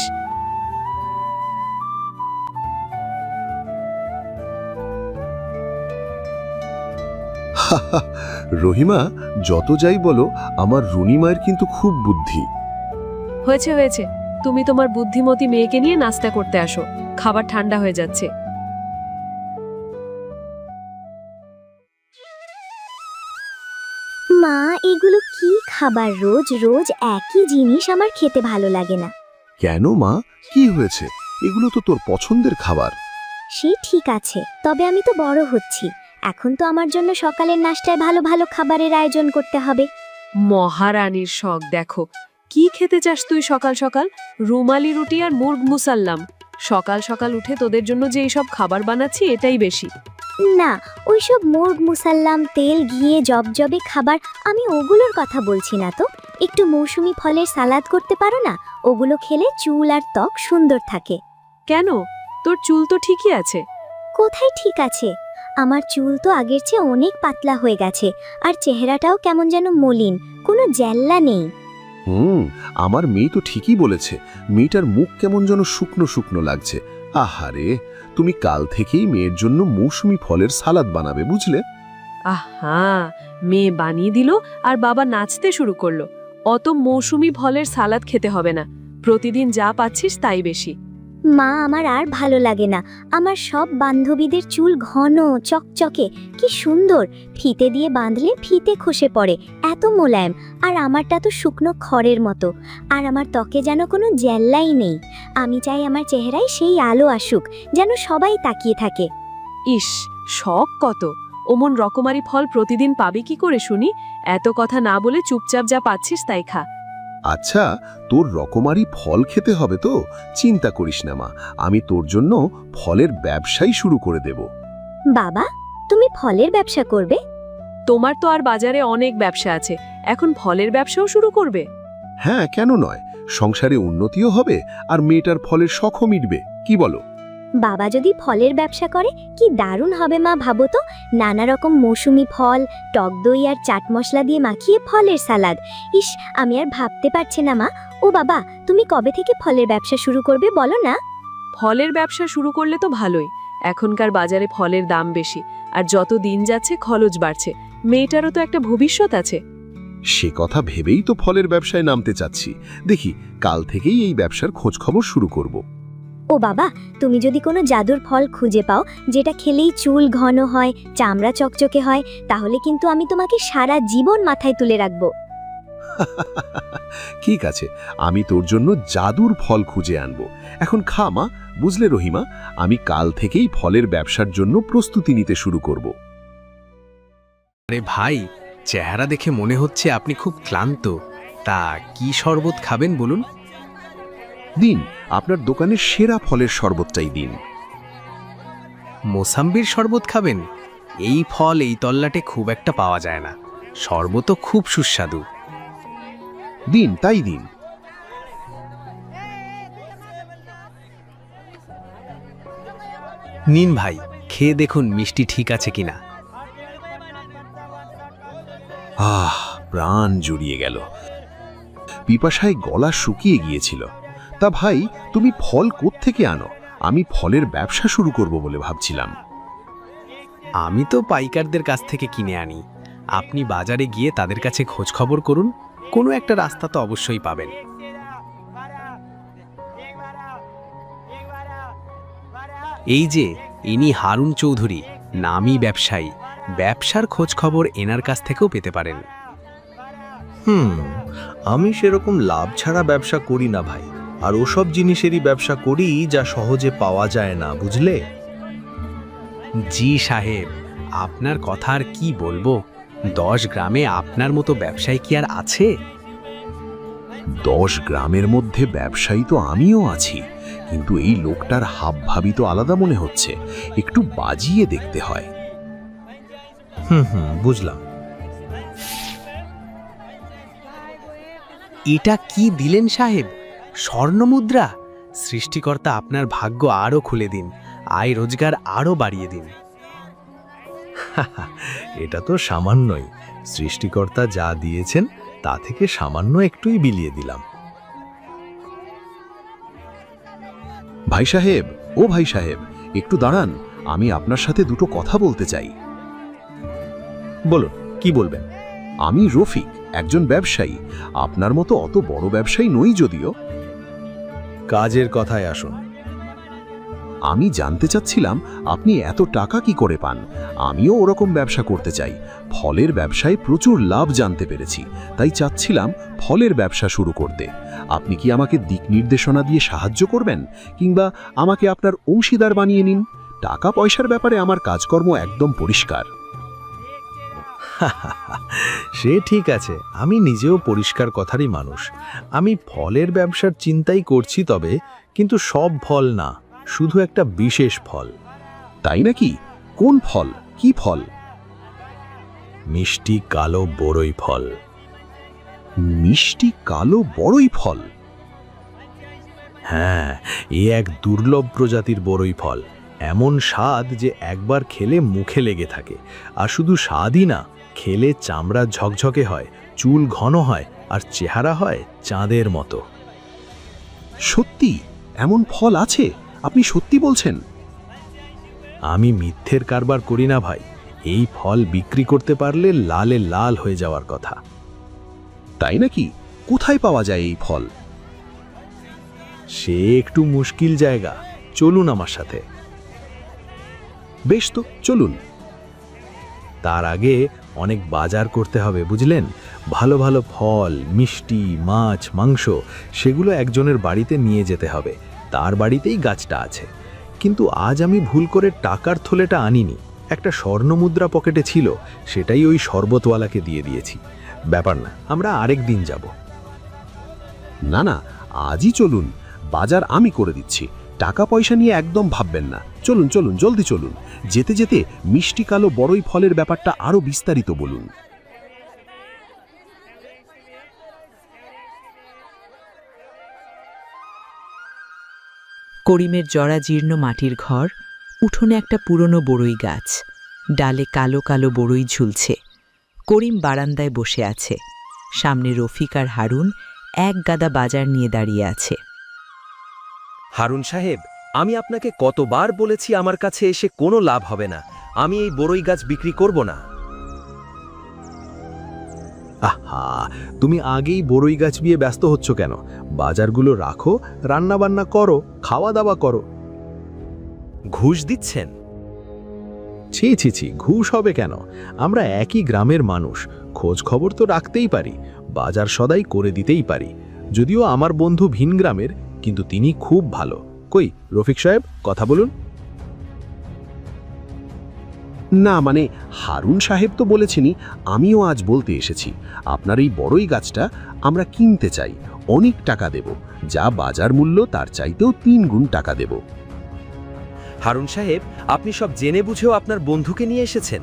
[SPEAKER 10] রহিমা, যত যাই বলো, আমার রুনি মায়ের কিন্তু খুব বুদ্ধি।
[SPEAKER 1] হয়েছে হয়েছে, তুমি তোমার বুদ্ধিমতী মেয়েকে নিয়ে নাস্তা করতে আসো। খাবার ঠান্ডা হয়ে যাচ্ছে।
[SPEAKER 13] মা, এগুলো কি খাবার? রোজ রোজ একই জিনিস আমার খেতে ভালো লাগে না।
[SPEAKER 10] কেন মা, কি হয়েছে? এগুলো তো তোর পছন্দের খাবার।
[SPEAKER 13] সে ঠিক আছে, তবে আমি তো বড় হচ্ছি। এখন তো আমার জন্য সকালের নাস্তায় ভালো ভালো খাবারের আয়োজন করতে হবে।
[SPEAKER 1] মহারানীর শখ দেখো। কি খেতে চাস তুই সকাল সকাল? রুমালি রুটি আর মুর্গ মুসাল্লাম। সকাল সকাল উঠে তোদের জন্য যে এইসব খাবার বানাচ্ছি, এটাই বেশি।
[SPEAKER 13] না, ওইসব মুর্গ মুসাল্লাম, তেল ঘিয়ে জবজবে খাবার, আমি ওগুলোর কথা বলছি না তো। একটু মৌসুমি ফলের সালাদ করতে পারো না? ওগুলো খেলে চুল আর ত্বক সুন্দর থাকে।
[SPEAKER 1] কেন? তোর চুল তো ঠিকই আছে।
[SPEAKER 13] কোথায় ঠিক আছে? আমার চুল তো আগের চেয়ে অনেক পাতলা হয়ে গেছে, আর চেহারাটাও কেমন যেন মলিন, কোনো জ্যাল্লা নেই।
[SPEAKER 14] আমার মেয়ে তো ঠিকই বলেছে, মেয়েটার মুখ কেমন যেন শুকনো শুকনো লাগছে। আহারে, তুমি কাল থেকেই মেয়ের জন্য মৌসুমী ফলের সালাদ বানাবে, বুঝলে?
[SPEAKER 1] আহা, মেয়ে বানিয়ে দিল আর বাবা নাচতে শুরু করলো। অত মৌসুমি ফলের সালাদ খেতে হবে না, প্রতিদিন যা পাচ্ছিস তাই বেশি।
[SPEAKER 13] মা, আমার আর ভালো লাগে না। আমার সব বান্ধবীদের চুল ঘন চকচকে, কি সুন্দর, ফিতে দিয়ে বাঁধলে ফিতে খসে পড়ে, এত মোলায়েম। আর আমারটা তো শুকনো খড়ের মতো, আর আমার ত্বকে যেন কোনো জেল্লাই নেই। আমি চাই আমার চেহারায় সেই আলো আসুক, যেন সবাই তাকিয়ে থাকে।
[SPEAKER 1] ইস, শখ কত! ওমন রকমারি ফল প্রতিদিন পাবি কি করে শুনি? এত কথা না বলে চুপচাপ যা পাচ্ছিস তাই খা।
[SPEAKER 14] আচ্ছা, তোর রকমারি ফল খেতে হবে তো? চিন্তা করিস না মা, আমি তোর জন্য ফলের ব্যবসাই শুরু করে দেব।
[SPEAKER 13] বাবা, তুমি ফলের ব্যবসা করবে?
[SPEAKER 1] তোমার তো আর বাজারে অনেক ব্যবসা আছে, এখন ফলের ব্যবসাও শুরু করবে?
[SPEAKER 14] হ্যাঁ, কেন নয়? সংসারে উন্নতিও হবে আর মেয়েটার ফলের শখও মিটবে, কি বলো?
[SPEAKER 13] বাবা যদি ফলের ব্যবসা করে কি দারুণ হবে মা, ভাবো তো। নানা রকম মৌসুমি ফল, টক দই আর চাট মশলা দিয়ে মাখিয়ে ফলের সালাদ। ইস, আমি আর ভাবতে পারছি না মা। ও বাবা, তুমি কবে থেকে ফলের ব্যবসা শুরু করবে বলো না?
[SPEAKER 1] ফলের ব্যবসা শুরু করলে তো ভালোই। এখনকার বাজারে ফলের দাম বেশি, আর যত দিন যাচ্ছে খরচ বাড়ছে। মেয়েটারও তো একটা ভবিষ্যৎ আছে।
[SPEAKER 14] সে কথা ভেবেই তো ফলের ব্যবসায় নামতে চাচ্ছি। দেখি, কাল থেকেই এই ব্যবসার খোঁজ খবর শুরু করব।
[SPEAKER 13] ও বাবা, তুমি যদি কোনো জাদুর ফল খুঁজে পাও যেটা খেলেই চুল ঘন হয়, চামড়া চকচকে হয়, তাহলে কিন্তু আমি তোমাকে সারা জীবন মাথায় তুলে রাখবো।
[SPEAKER 14] ঠিক আছে, আমি তোর জন্য জাদুর ফল খুঁজে আনবো। এখন খা মা, বুঝলে রহিমা, আমি কাল থেকেই ফলের ব্যবসার জন্য প্রস্তুতি নিতে শুরু করব।
[SPEAKER 4] আরে ভাই, চেহারা দেখে মনে হচ্ছে আপনি খুব ক্লান্ত। তা কি শরবত খাবেন বলুন?
[SPEAKER 14] দিন, আপনার দোকানের সেরা ফলের শরবতটাই দিন।
[SPEAKER 4] মোসাম্বির শরবত খাবেন? এই ফল এই তল্লাটে খুব একটা পাওয়া যায় না। শরবতও খুব সুস্বাদু।
[SPEAKER 14] দিন, তাই দিন।
[SPEAKER 4] নিন ভাই, খেয়ে দেখুন মিষ্টি ঠিক আছে কিনা।
[SPEAKER 14] প্রাণ জুড়িয়ে গেল, পিপাসায় গলা শুকিয়ে গিয়েছিল। তা ভাই, তুমি ফল কোত্থেকে আনো? আমি ফলের ব্যবসা শুরু করব বলে ভাবছিলাম।
[SPEAKER 4] আমি তো পাইকারদের কাছ থেকে কিনে আনি। আপনি বাজারে গিয়ে তাদের কাছে খোঁজ খবর করুন, কোনো একটা রাস্তা তো অবশ্যই পাবেন। এই যে ইনি হারুন চৌধুরী, নামী ব্যবসায়ী। ব্যবসার খোঁজ খবর এনার কাছ থেকেও পেতে পারেন।
[SPEAKER 11] আমি সেরকম লাভ ছাড়া ব্যবসা করি না ভাই, আর ওসব জিনিসেরই ব্যবসা করি যা সহজে পাওয়া যায় না, বুঝলে?
[SPEAKER 4] জি সাহেব, আপনার কথা আর কি বলবো। 10 গ্রামে আপনার মতো ব্যবসায়ী কি আর আছে?
[SPEAKER 14] 10 গ্রামের মধ্যে ব্যবসায়ী তো আমিও আছি, কিন্তু এই লোকটার হাবভাবই তো আলাদা মনে হচ্ছে। একটু বাজিয়ে দেখতে হয়।
[SPEAKER 11] বুঝলাম।
[SPEAKER 4] এটা কি দিলেন সাহেব? স্বর্ণমুদ্রা? সৃষ্টিকর্তা আপনার ভাগ্য আরও খুলে দিন, আয় রোজগার আরও বাড়িয়ে দিন।
[SPEAKER 11] এটা তো সামান্যই। সৃষ্টিকর্তা যা দিয়েছেন তা থেকে সামান্য একটুই বিলিয়ে দিলাম।
[SPEAKER 14] ভাই সাহেব, ও ভাই সাহেব, একটু দাঁড়ান, আমি আপনার সাথে দুটো কথা বলতে চাই।
[SPEAKER 11] বলুন, কি বলবেন?
[SPEAKER 14] আমি রফিক, একজন ব্যবসায়ী। আপনার মতো অত বড় ব্যবসায়ী নই যদিও।
[SPEAKER 11] কাজের কথায় আসুন।
[SPEAKER 14] আমি জানতে চাচ্ছিলাম আপনি এত টাকা কি করে পান? আমিও ওরকম ব্যবসা করতে চাই। ফলের ব্যবসায় প্রচুর লাভ জানতে পেরেছি, তাই চাচ্ছিলাম ফলের ব্যবসা শুরু করতে। আপনি কি আমাকে দিক নির্দেশনা দিয়ে সাহায্য করবেন, কিংবা আমাকে আপনার অংশীদার বানিয়ে নিন? টাকা পয়সার ব্যাপারে আমার কাজকর্ম একদম পরিষ্কার।
[SPEAKER 11] সে ঠিক আছে, আমি নিজেও পরিষ্কার কথারই মানুষ। আমি ফলের ব্যবসার চিন্তাই করছি, তবে কিন্তু সব ফল না, শুধু একটা বিশেষ ফল।
[SPEAKER 14] তাই নাকি? কোন ফল? কি ফল?
[SPEAKER 11] মিষ্টি কালো বড়ই ফল।
[SPEAKER 14] মিষ্টি কালো বড়ই ফল?
[SPEAKER 11] হ্যাঁ, এ এক দুর্লভ প্রজাতির বড়ই ফল। এমন স্বাদ যে একবার খেলে মুখে লেগে থাকে। আর শুধু স্বাদই না, খেলে চামড়া ঝকঝকে হয়, চুল ঘন হয়,
[SPEAKER 2] আর চেহারা হয় চাঁদের মতো।
[SPEAKER 14] সত্যি এমন ফল আছে? আপনি সত্যি বলছেন?
[SPEAKER 2] আমি মিথ্যের কারবার করি না ভাই। এই ফল বিক্রি করতে পারলে লালে লাল হয়ে যাওয়ার কথা।
[SPEAKER 14] তাই নাকি? কোথায় পাওয়া যায় এই ফল?
[SPEAKER 2] সে একটু মুশকিল জায়গা, চলুন আমার সাথে।
[SPEAKER 14] বেশ তো, চলুন।
[SPEAKER 2] তার আগে অনেক বাজার করতে হবে, বুঝলেন? ভালো ভালো ফল, মিষ্টি, মাছ, মাংস সেগুলো একজনের বাড়িতে নিয়ে যেতে হবে। তার বাড়িতেই গাছটা আছে। কিন্তু আজ আমি ভুল করে টাকার থলেটা আনিনি। একটা স্বর্ণমুদ্রা পকেটে ছিল, সেটাই ওই শরবতওয়ালাকে দিয়ে দিয়েছি। ব্যাপার না, আমরা আরেক দিন যাব।
[SPEAKER 14] না না, আজই চলুন। বাজার আমি করে দিচ্ছি। টাকা পয়সা নিয়ে একদম ভাববেন না। চলুন চলুন, জলদি চলুন। যেতে যেতে মিষ্টি কালো বড়ই ফলের ব্যাপারটা আরো বিস্তারিত বলুন।
[SPEAKER 12] করিমের জরাজীর্ণ মাটির ঘর, উঠোনে একটা পুরনো বড়ই গাছ, ডালে কালো কালো বড়ই ঝুলছে। করিম বারান্দায় বসে আছে। সামনে রফিক আর হারুন এক গাদা বাজার নিয়ে দাঁড়িয়ে আছে।
[SPEAKER 11] হারুন সাহেব, আমি আপনাকে কতবার বলেছি আমার কাছে এসে কোনো লাভ হবে না। আমি এই বড়ই গাছ বিক্রি করব না।
[SPEAKER 2] আহা, তুমি আগেই বড়ই গাছ নিয়ে ব্যস্ত হচ্ছ কেন? বাজারগুলো রাখো, রান্নাবান্না করো, খাওয়া দাওয়া করো।
[SPEAKER 11] ঘুষ দিচ্ছেন?
[SPEAKER 2] ছি ছি ছি, ঘুষ হবে কেন? আমরা একই গ্রামের মানুষ, খোঁজ খবর তো রাখতেই পারি, বাজার সদাই করে দিতেই পারি। যদিও আমার বন্ধু ভিন গ্রামের, কিন্তু তিনি খুব ভালো। কই রফিক সাহেব, কথা বলুন।
[SPEAKER 14] না মানে, হারুন সাহেব তো বলেছেনই, আমিও আজ বলতে এসেছি। আপনার এই বড়ই গাছটা আমরা কিনতে চাই, অনেক টাকা দেব। যা বাজার মূল্য তার চাইতেও 3 গুণ টাকা দেব।
[SPEAKER 11] হারুন সাহেব, আপনি সব জেনে বুঝেও আপনার বন্ধুকে নিয়ে এসেছেন।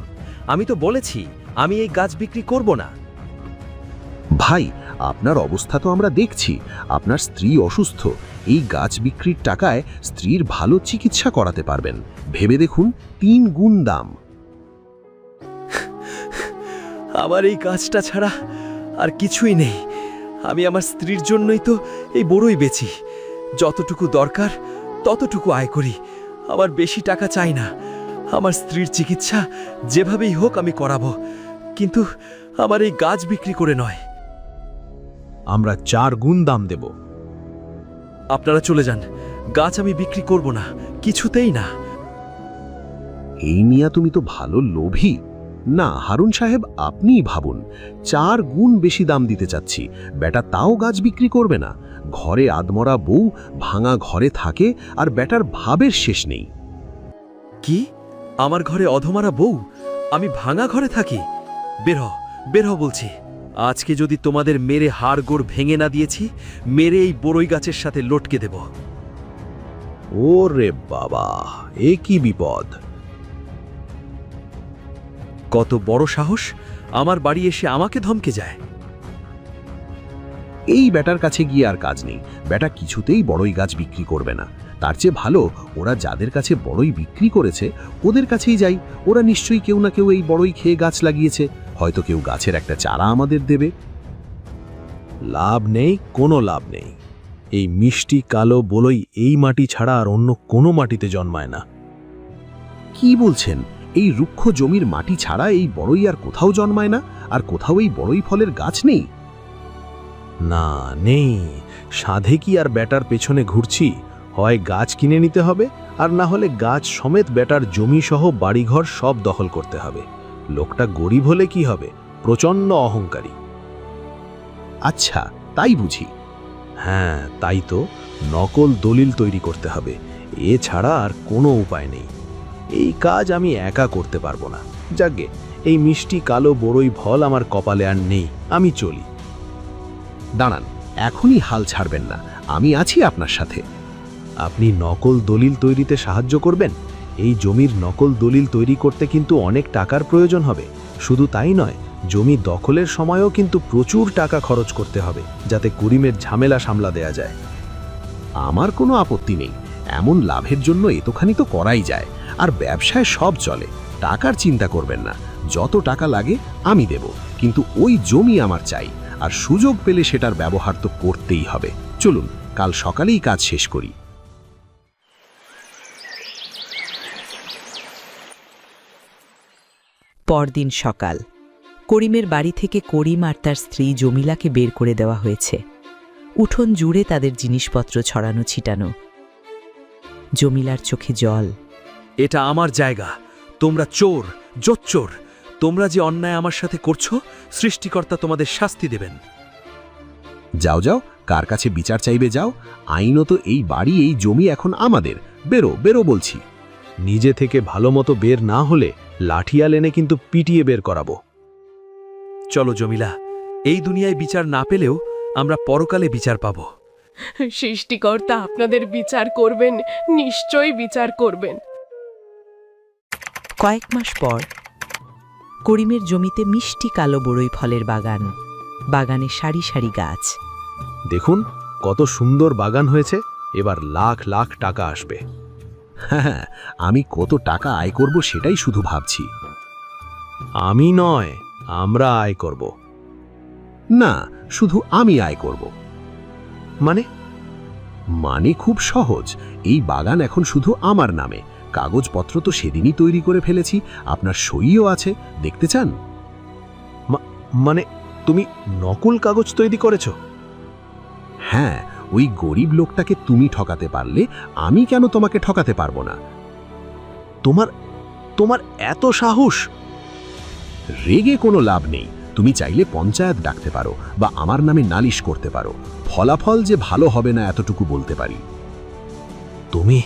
[SPEAKER 11] আমি তো বলেছি আমি এই গাছ বিক্রি করব না।
[SPEAKER 14] ভাই, আপনার অবস্থা তো আমরা দেখছি। আপনার স্ত্রী অসুস্থ। এই গাছ বিক্রির টাকায় স্ত্রীর ভালো চিকিৎসা করাতে পারবেন। ভেবে দেখুন, 3 গুণ দাম।
[SPEAKER 11] আমার এই গাছটা ছাড়া আর কিছুই নেই। আমি আমার স্ত্রীর জন্যই তো এই বড়ই বেচি। যতটুকু দরকার ততটুকু আয় করি। আমার বেশি টাকা চাই না। আমার স্ত্রীর চিকিৎসা যেভাবেই হোক আমি করাবো, কিন্তু আমার এই গাছ বিক্রি করে নয়।
[SPEAKER 2] আমরা 4 গুণ দাম দেব।
[SPEAKER 11] আপনারা চলে যান। গাছ আমি বিক্রি করব না, কিছুতেই না।
[SPEAKER 14] এই মিয়া, তুমি তো ভালো লোভী। না হারুন সাহেব, আপনিই ভাবুন। 4 গুণ বেশি দাম দিতে চাচ্ছি, বেটা তাও গাছ বিক্রি করবে না। ঘরে আদমরা বউ ভাঙা ঘরে থাকে, আর বেটার ভাবের শেষ নেই।
[SPEAKER 11] কি? আমার ঘরে অধমারা বউ? আমি ভাঙা ঘরে থাকি? বের হ বলছি। আজকে যদি তোমাদের মেরে হাড়গোড় ভেঙে না দিয়েছি, মেরে এই বড়ই গাছের সাথে লটকে দেব।
[SPEAKER 2] ওরে বাবা, এ কি বিপদ!
[SPEAKER 11] কত বড় সাহস! আমার বাড়ি এসে আমাকে ধমকে যায়।
[SPEAKER 14] এই বেটার কাছে গিয়ে আর কাজ নেই। বেটা কিছুতেই বড়ই গাছ বিক্রি করবে না। তার চেয়ে ভালো ওরা যাদের কাছে বড়ই বিক্রি করেছে ওদের কাছেই যাই। ওরা নিশ্চয়ই কেউ না কেউ এই বড়ই খেয়ে গাছ লাগিয়েছে। হয়তো কেউ গাছের একটা চারা আমাদের দেবে।
[SPEAKER 2] লাভ নেই, কোনো লাভ নেই। এই মিষ্টি কালো বড়ই এই মাটি ছাড়া আর অন্য কোনো মাটিতে জন্মায় না।
[SPEAKER 14] কি বলছেন? এই রুক্ষ জমির মাটি ছাড়া এই বড়ই আর কোথাও জন্মায় না? আর কোথাও এই বড়ই ফলের গাছ নেই?
[SPEAKER 2] না, নেই। সাধে কি আর বেটার পেছনে ঘুরছি? হয় গাছ কিনে নিতে হবে, আর না হলে গাছ সমেত বেটার জমি সহ বাড়িঘর সব দখল করতে হবে। লোকটা গরিব হলে কি হবে? প্রচণ্ড অহংকারী।
[SPEAKER 14] আচ্ছা, তাই বুঝি?
[SPEAKER 2] হ্যাঁ, তাই তো। নকল দলিল তৈরি করতে হবে, এছাড়া আর কোনো উপায় নেই। এই কাজ আমি একা করতে পারবো না। যাকে এই মিষ্টি কালো বড়ই ফল আমার কপালে আর নেই। আমি চলি।
[SPEAKER 14] দাঁড়ান, এখনই হাল ছাড়বেন না। আমি আছি আপনার সাথে।
[SPEAKER 2] আপনি নকল দলিল তৈরিতে সাহায্য করবেন? এই জমির নকল দলিল তৈরি করতে কিন্তু অনেক টাকার প্রয়োজন হবে। শুধু তাই নয়, জমি দখলের সময়ও কিন্তু প্রচুর টাকা খরচ করতে হবে, যাতে করিমের ঝামেলা সামলা দেয়া যায়।
[SPEAKER 14] আমার কোনো আপত্তি নেই। এমন লাভের জন্য এতখানি তো করাই যায়। আর ব্যবসায় সব চলে। টাকার চিন্তা করবেন না। যত টাকা লাগে আমি দেব, কিন্তু ওই জমি আমার চাই। আর সুযোগ পেলে সেটার ব্যবহার তো করতেই হবে। চলুন কাল সকালেই কাজ শেষ করি।
[SPEAKER 12] পরদিন সকাল। করিমের বাড়ি থেকে করিম আর তার স্ত্রী জমিলাকে বের করে দেওয়া হয়েছে। উঠোন জুড়ে তাদের জিনিসপত্র ছড়ানো ছিটানো। জমিলার চোখে জল।
[SPEAKER 11] এটা আমার জায়গা, তোমরা চোর, জোচ্চোর। তোমরা যে অন্যায় আমার সাথে করছো, সৃষ্টিকর্তা তোমাদের শাস্তি দেবেন।
[SPEAKER 14] যাও যাও, কার কাছে বিচার চাইবে যাও। আইনত এই বাড়ি এই জমি এখন আমাদের। বেরো বেরো বলছি।
[SPEAKER 2] নিজে থেকে ভালো মতো বের না হলে লাঠিয়াল এনে কিন্তু পিটিয়ে বের করাবো।
[SPEAKER 11] চলো জমিলা, এই দুনিয়ায় বিচার না পেলেও আমরা পরকালে বিচার পাবো।
[SPEAKER 1] সৃষ্টিকর্তা আপনাদের বিচার করবেন, নিশ্চয়ই বিচার করবেন।
[SPEAKER 12] কয়েক মাস পর করিমের জমিতে মিষ্টি কালো বড়ই ফলের বাগান। বাগানে সারি সারি গাছ।
[SPEAKER 2] দেখুন কত সুন্দর বাগান হয়েছে, এবার লাখ লাখ টাকা আসবে।
[SPEAKER 14] হ্যাঁ, আমি কত টাকা আয় করব সেটাই শুধু ভাবছি।
[SPEAKER 2] আমি নয়, আমরা আয় করব।
[SPEAKER 14] না, শুধু আমি আয় করব।
[SPEAKER 2] মানে?
[SPEAKER 14] মানে খুব সহজ। এই বাগান এখন শুধু আমার নামে। কাগজপত্র তো সেদিনই তৈরি করে ফেলেছি, আপনার সইও আছে। দেখতে চান?
[SPEAKER 2] মানে তুমি নকল কাগজ তৈরি করেছো?
[SPEAKER 14] হ্যাঁ, ওই গরিব লোকটাকে তুমি ঠকাতে পারলে আমি কেন তোমাকে ঠকাতে পারবো না?
[SPEAKER 2] তোমার তোমার এত সাহস!
[SPEAKER 14] রেগে কোনো লাভ নেই। তুমি চাইলে পঞ্চায়েত ডাকতে পারো বা আমার নামে নালিশ করতে পারো। ফলাফল যে ভালো হবে না এতটুকু বলতে পারি।
[SPEAKER 2] তুমি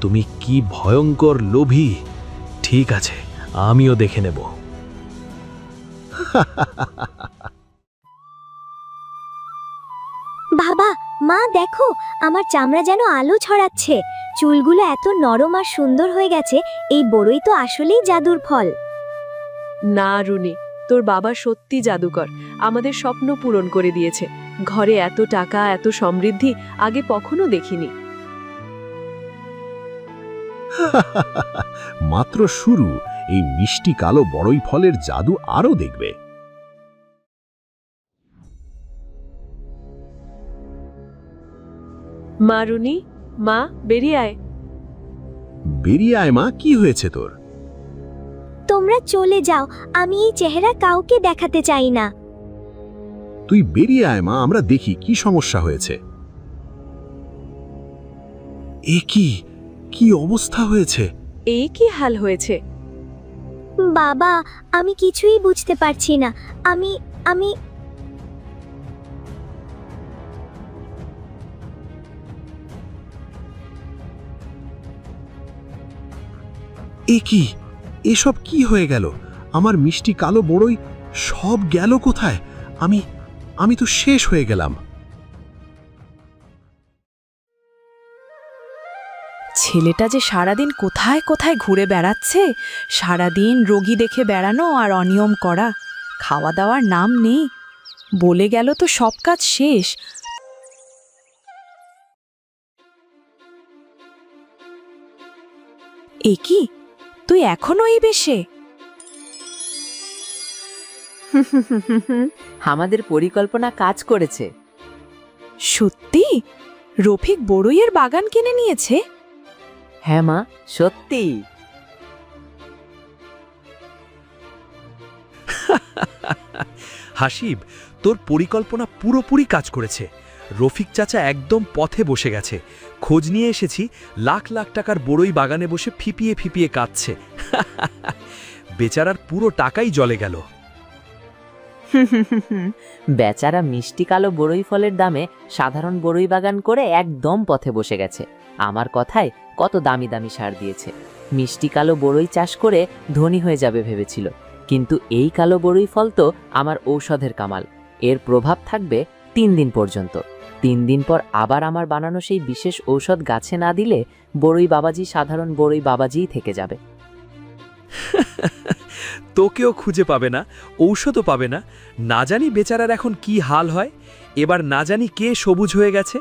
[SPEAKER 2] তুমি কি ভয়ঙ্কর লোভী! ঠিক আছে, আমিও দেখে নেব।
[SPEAKER 13] বাবা, মা দেখো, আমার চামড়া যেন আলো ছড়াচ্ছে। চুলগুলো এত নরম আর সুন্দর হয়ে গেছে। এই বড়ই তো আসলেই জাদুর ফল।
[SPEAKER 1] না রুনি, তোর বাবা সত্যি জাদুকর, আমাদের স্বপ্ন পূরণ করে দিয়েছে। ঘরে এত টাকা, এত সমৃদ্ধি আগে কখনো দেখিনি।
[SPEAKER 14] মাত্র শুরু। এই মিষ্টি কালো বড়ই ফলের জাদু আরও দেখবে।
[SPEAKER 1] মা রুনি, মা বেরিয়ে আয়।
[SPEAKER 14] বেরিয়ে আয় মা, কি হয়েছে তোর?
[SPEAKER 13] তোমরা চলে যাও, আমি এই চেহারা কাউকে দেখাতে চাই না।
[SPEAKER 14] তুই বেরিয়ে আয় মা, আমরা দেখি কি সমস্যা হয়েছে। এ কি কি অবস্থা হয়েছে?
[SPEAKER 1] এই কি হাল হয়েছে?
[SPEAKER 13] বাবা, আমি কিছুই বুঝতে পারছি না। আমি আমি
[SPEAKER 14] এ কি, এসব কি হয়ে গেল? আমার মিষ্টি কালো বড়ই সব গেল কোথায়? আমি তো শেষ হয়ে গেলাম।
[SPEAKER 5] ছেলেটা যে সারাদিন কোথায় কোথায় ঘুরে বেড়াচ্ছে, সারাদিন রোগী দেখে বেড়ানো আর অনিয়ম করা, খাওয়া দাওয়ার নাম নেই। বলে গেল তো সব কাজ শেষ। এ কি, তুই এখনো এই বেশে?
[SPEAKER 15] আমাদের পরিকল্পনা কাজ করেছে।
[SPEAKER 5] সত্যি? রফিক বড়ইয়ের বাগান কিনে নিয়েছে?
[SPEAKER 15] হ্যাঁ মা, সত্যি।
[SPEAKER 11] হাসিব, তোর পরিকল্পনা পুরোপুরি কাজ করেছে। রফিক চাচা একদম পথে বসে গেছে। খোঁজ নিয়ে এসেছি, লাখ লাখ টাকার বড়ই বাগানে বসে ফিপিয়ে ফিপিয়ে কাঁদছে। বেচারার পুরো টাকাই জলে গেল।
[SPEAKER 15] বেচারা মিষ্টি কালো বড়ই ফলের দামে সাধারণ বড়ই বাগান করে একদম পথে বসে গেছে। আমার কথায় কত দামি দামি সার দিয়েছে। মিষ্টি কালো বড়ই চাষ করে ধনী হয়ে যাবে ভেবেছিল, কিন্তু এই কালো বড়ই ফল তো আমার ঔষধের কামাল। এর প্রভাব থাকবে 3 দিন পর্যন্ত। 3 দিন পর আবার আমার বানানো সেই বিশেষ ঔষধ গাছে না দিলে বড়ই বাবাজি সাধারণ বড়ই বাবাজিই থেকে যাবে।
[SPEAKER 11] তোকেও খুঁজে পাবে না, ঔষধও পাবে না। না জানি বেচারার এখন কি হাল হয়। এবার না জানি কে সবুজ হয়ে গেছে।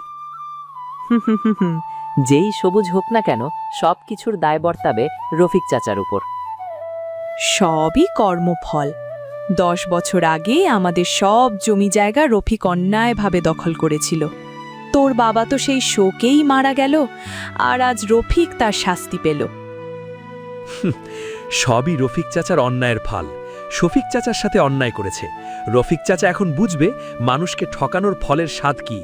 [SPEAKER 15] যেই সবুজ হোক না কেন, সব কিছুর দায় বর্তাবে রফিক চাচার উপর।
[SPEAKER 5] সবই কর্মফল। 10 বছর আগে আমাদের সব জমি জায়গা রফিক অন্যায়ভাবে দখল করেছিল। তোর বাবা তো সেই শোকেই মারা গেল, আর আজ রফিক তার শাস্তি পেল।
[SPEAKER 11] সবই রফিক চাচার অন্যায়ের ফল। শফিক চাচার সাথে অন্যায় করেছে। রফিক চাচা এখন বুঝবে মানুষকে ঠকানোর ফলের স্বাদ কি।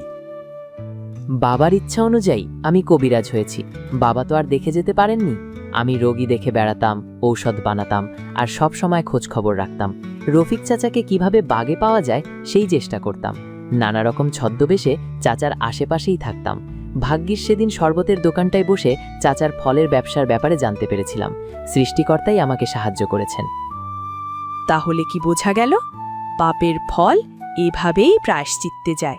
[SPEAKER 15] বাবার ইচ্ছা অনুযায়ী আমি কবিরাজ হয়েছি। বাবা তো আর দেখে যেতে পারেননি। আমি রোগী দেখে বেড়াতাম, ঔষধ বানাতাম, আর সব সময় খোঁজ খবর রাখতাম। রফিক চাচাকে কিভাবে বাগে পাওয়া যায় সেই চেষ্টা করতাম। নানা রকম ছদ্মবেশে চাচার আশেপাশেই থাকতাম। ভাগ্যিস সেদিন শরবতের দোকানটায় বসে চাচার ফলের ব্যবসার ব্যাপারে জানতে পেরেছিলাম। সৃষ্টিকর্তাই আমাকে সাহায্য করেছেন।
[SPEAKER 5] তাহলে কি বোঝা গেল? পাপের ফল এভাবেই প্রায়শ্চিত্তে যায়।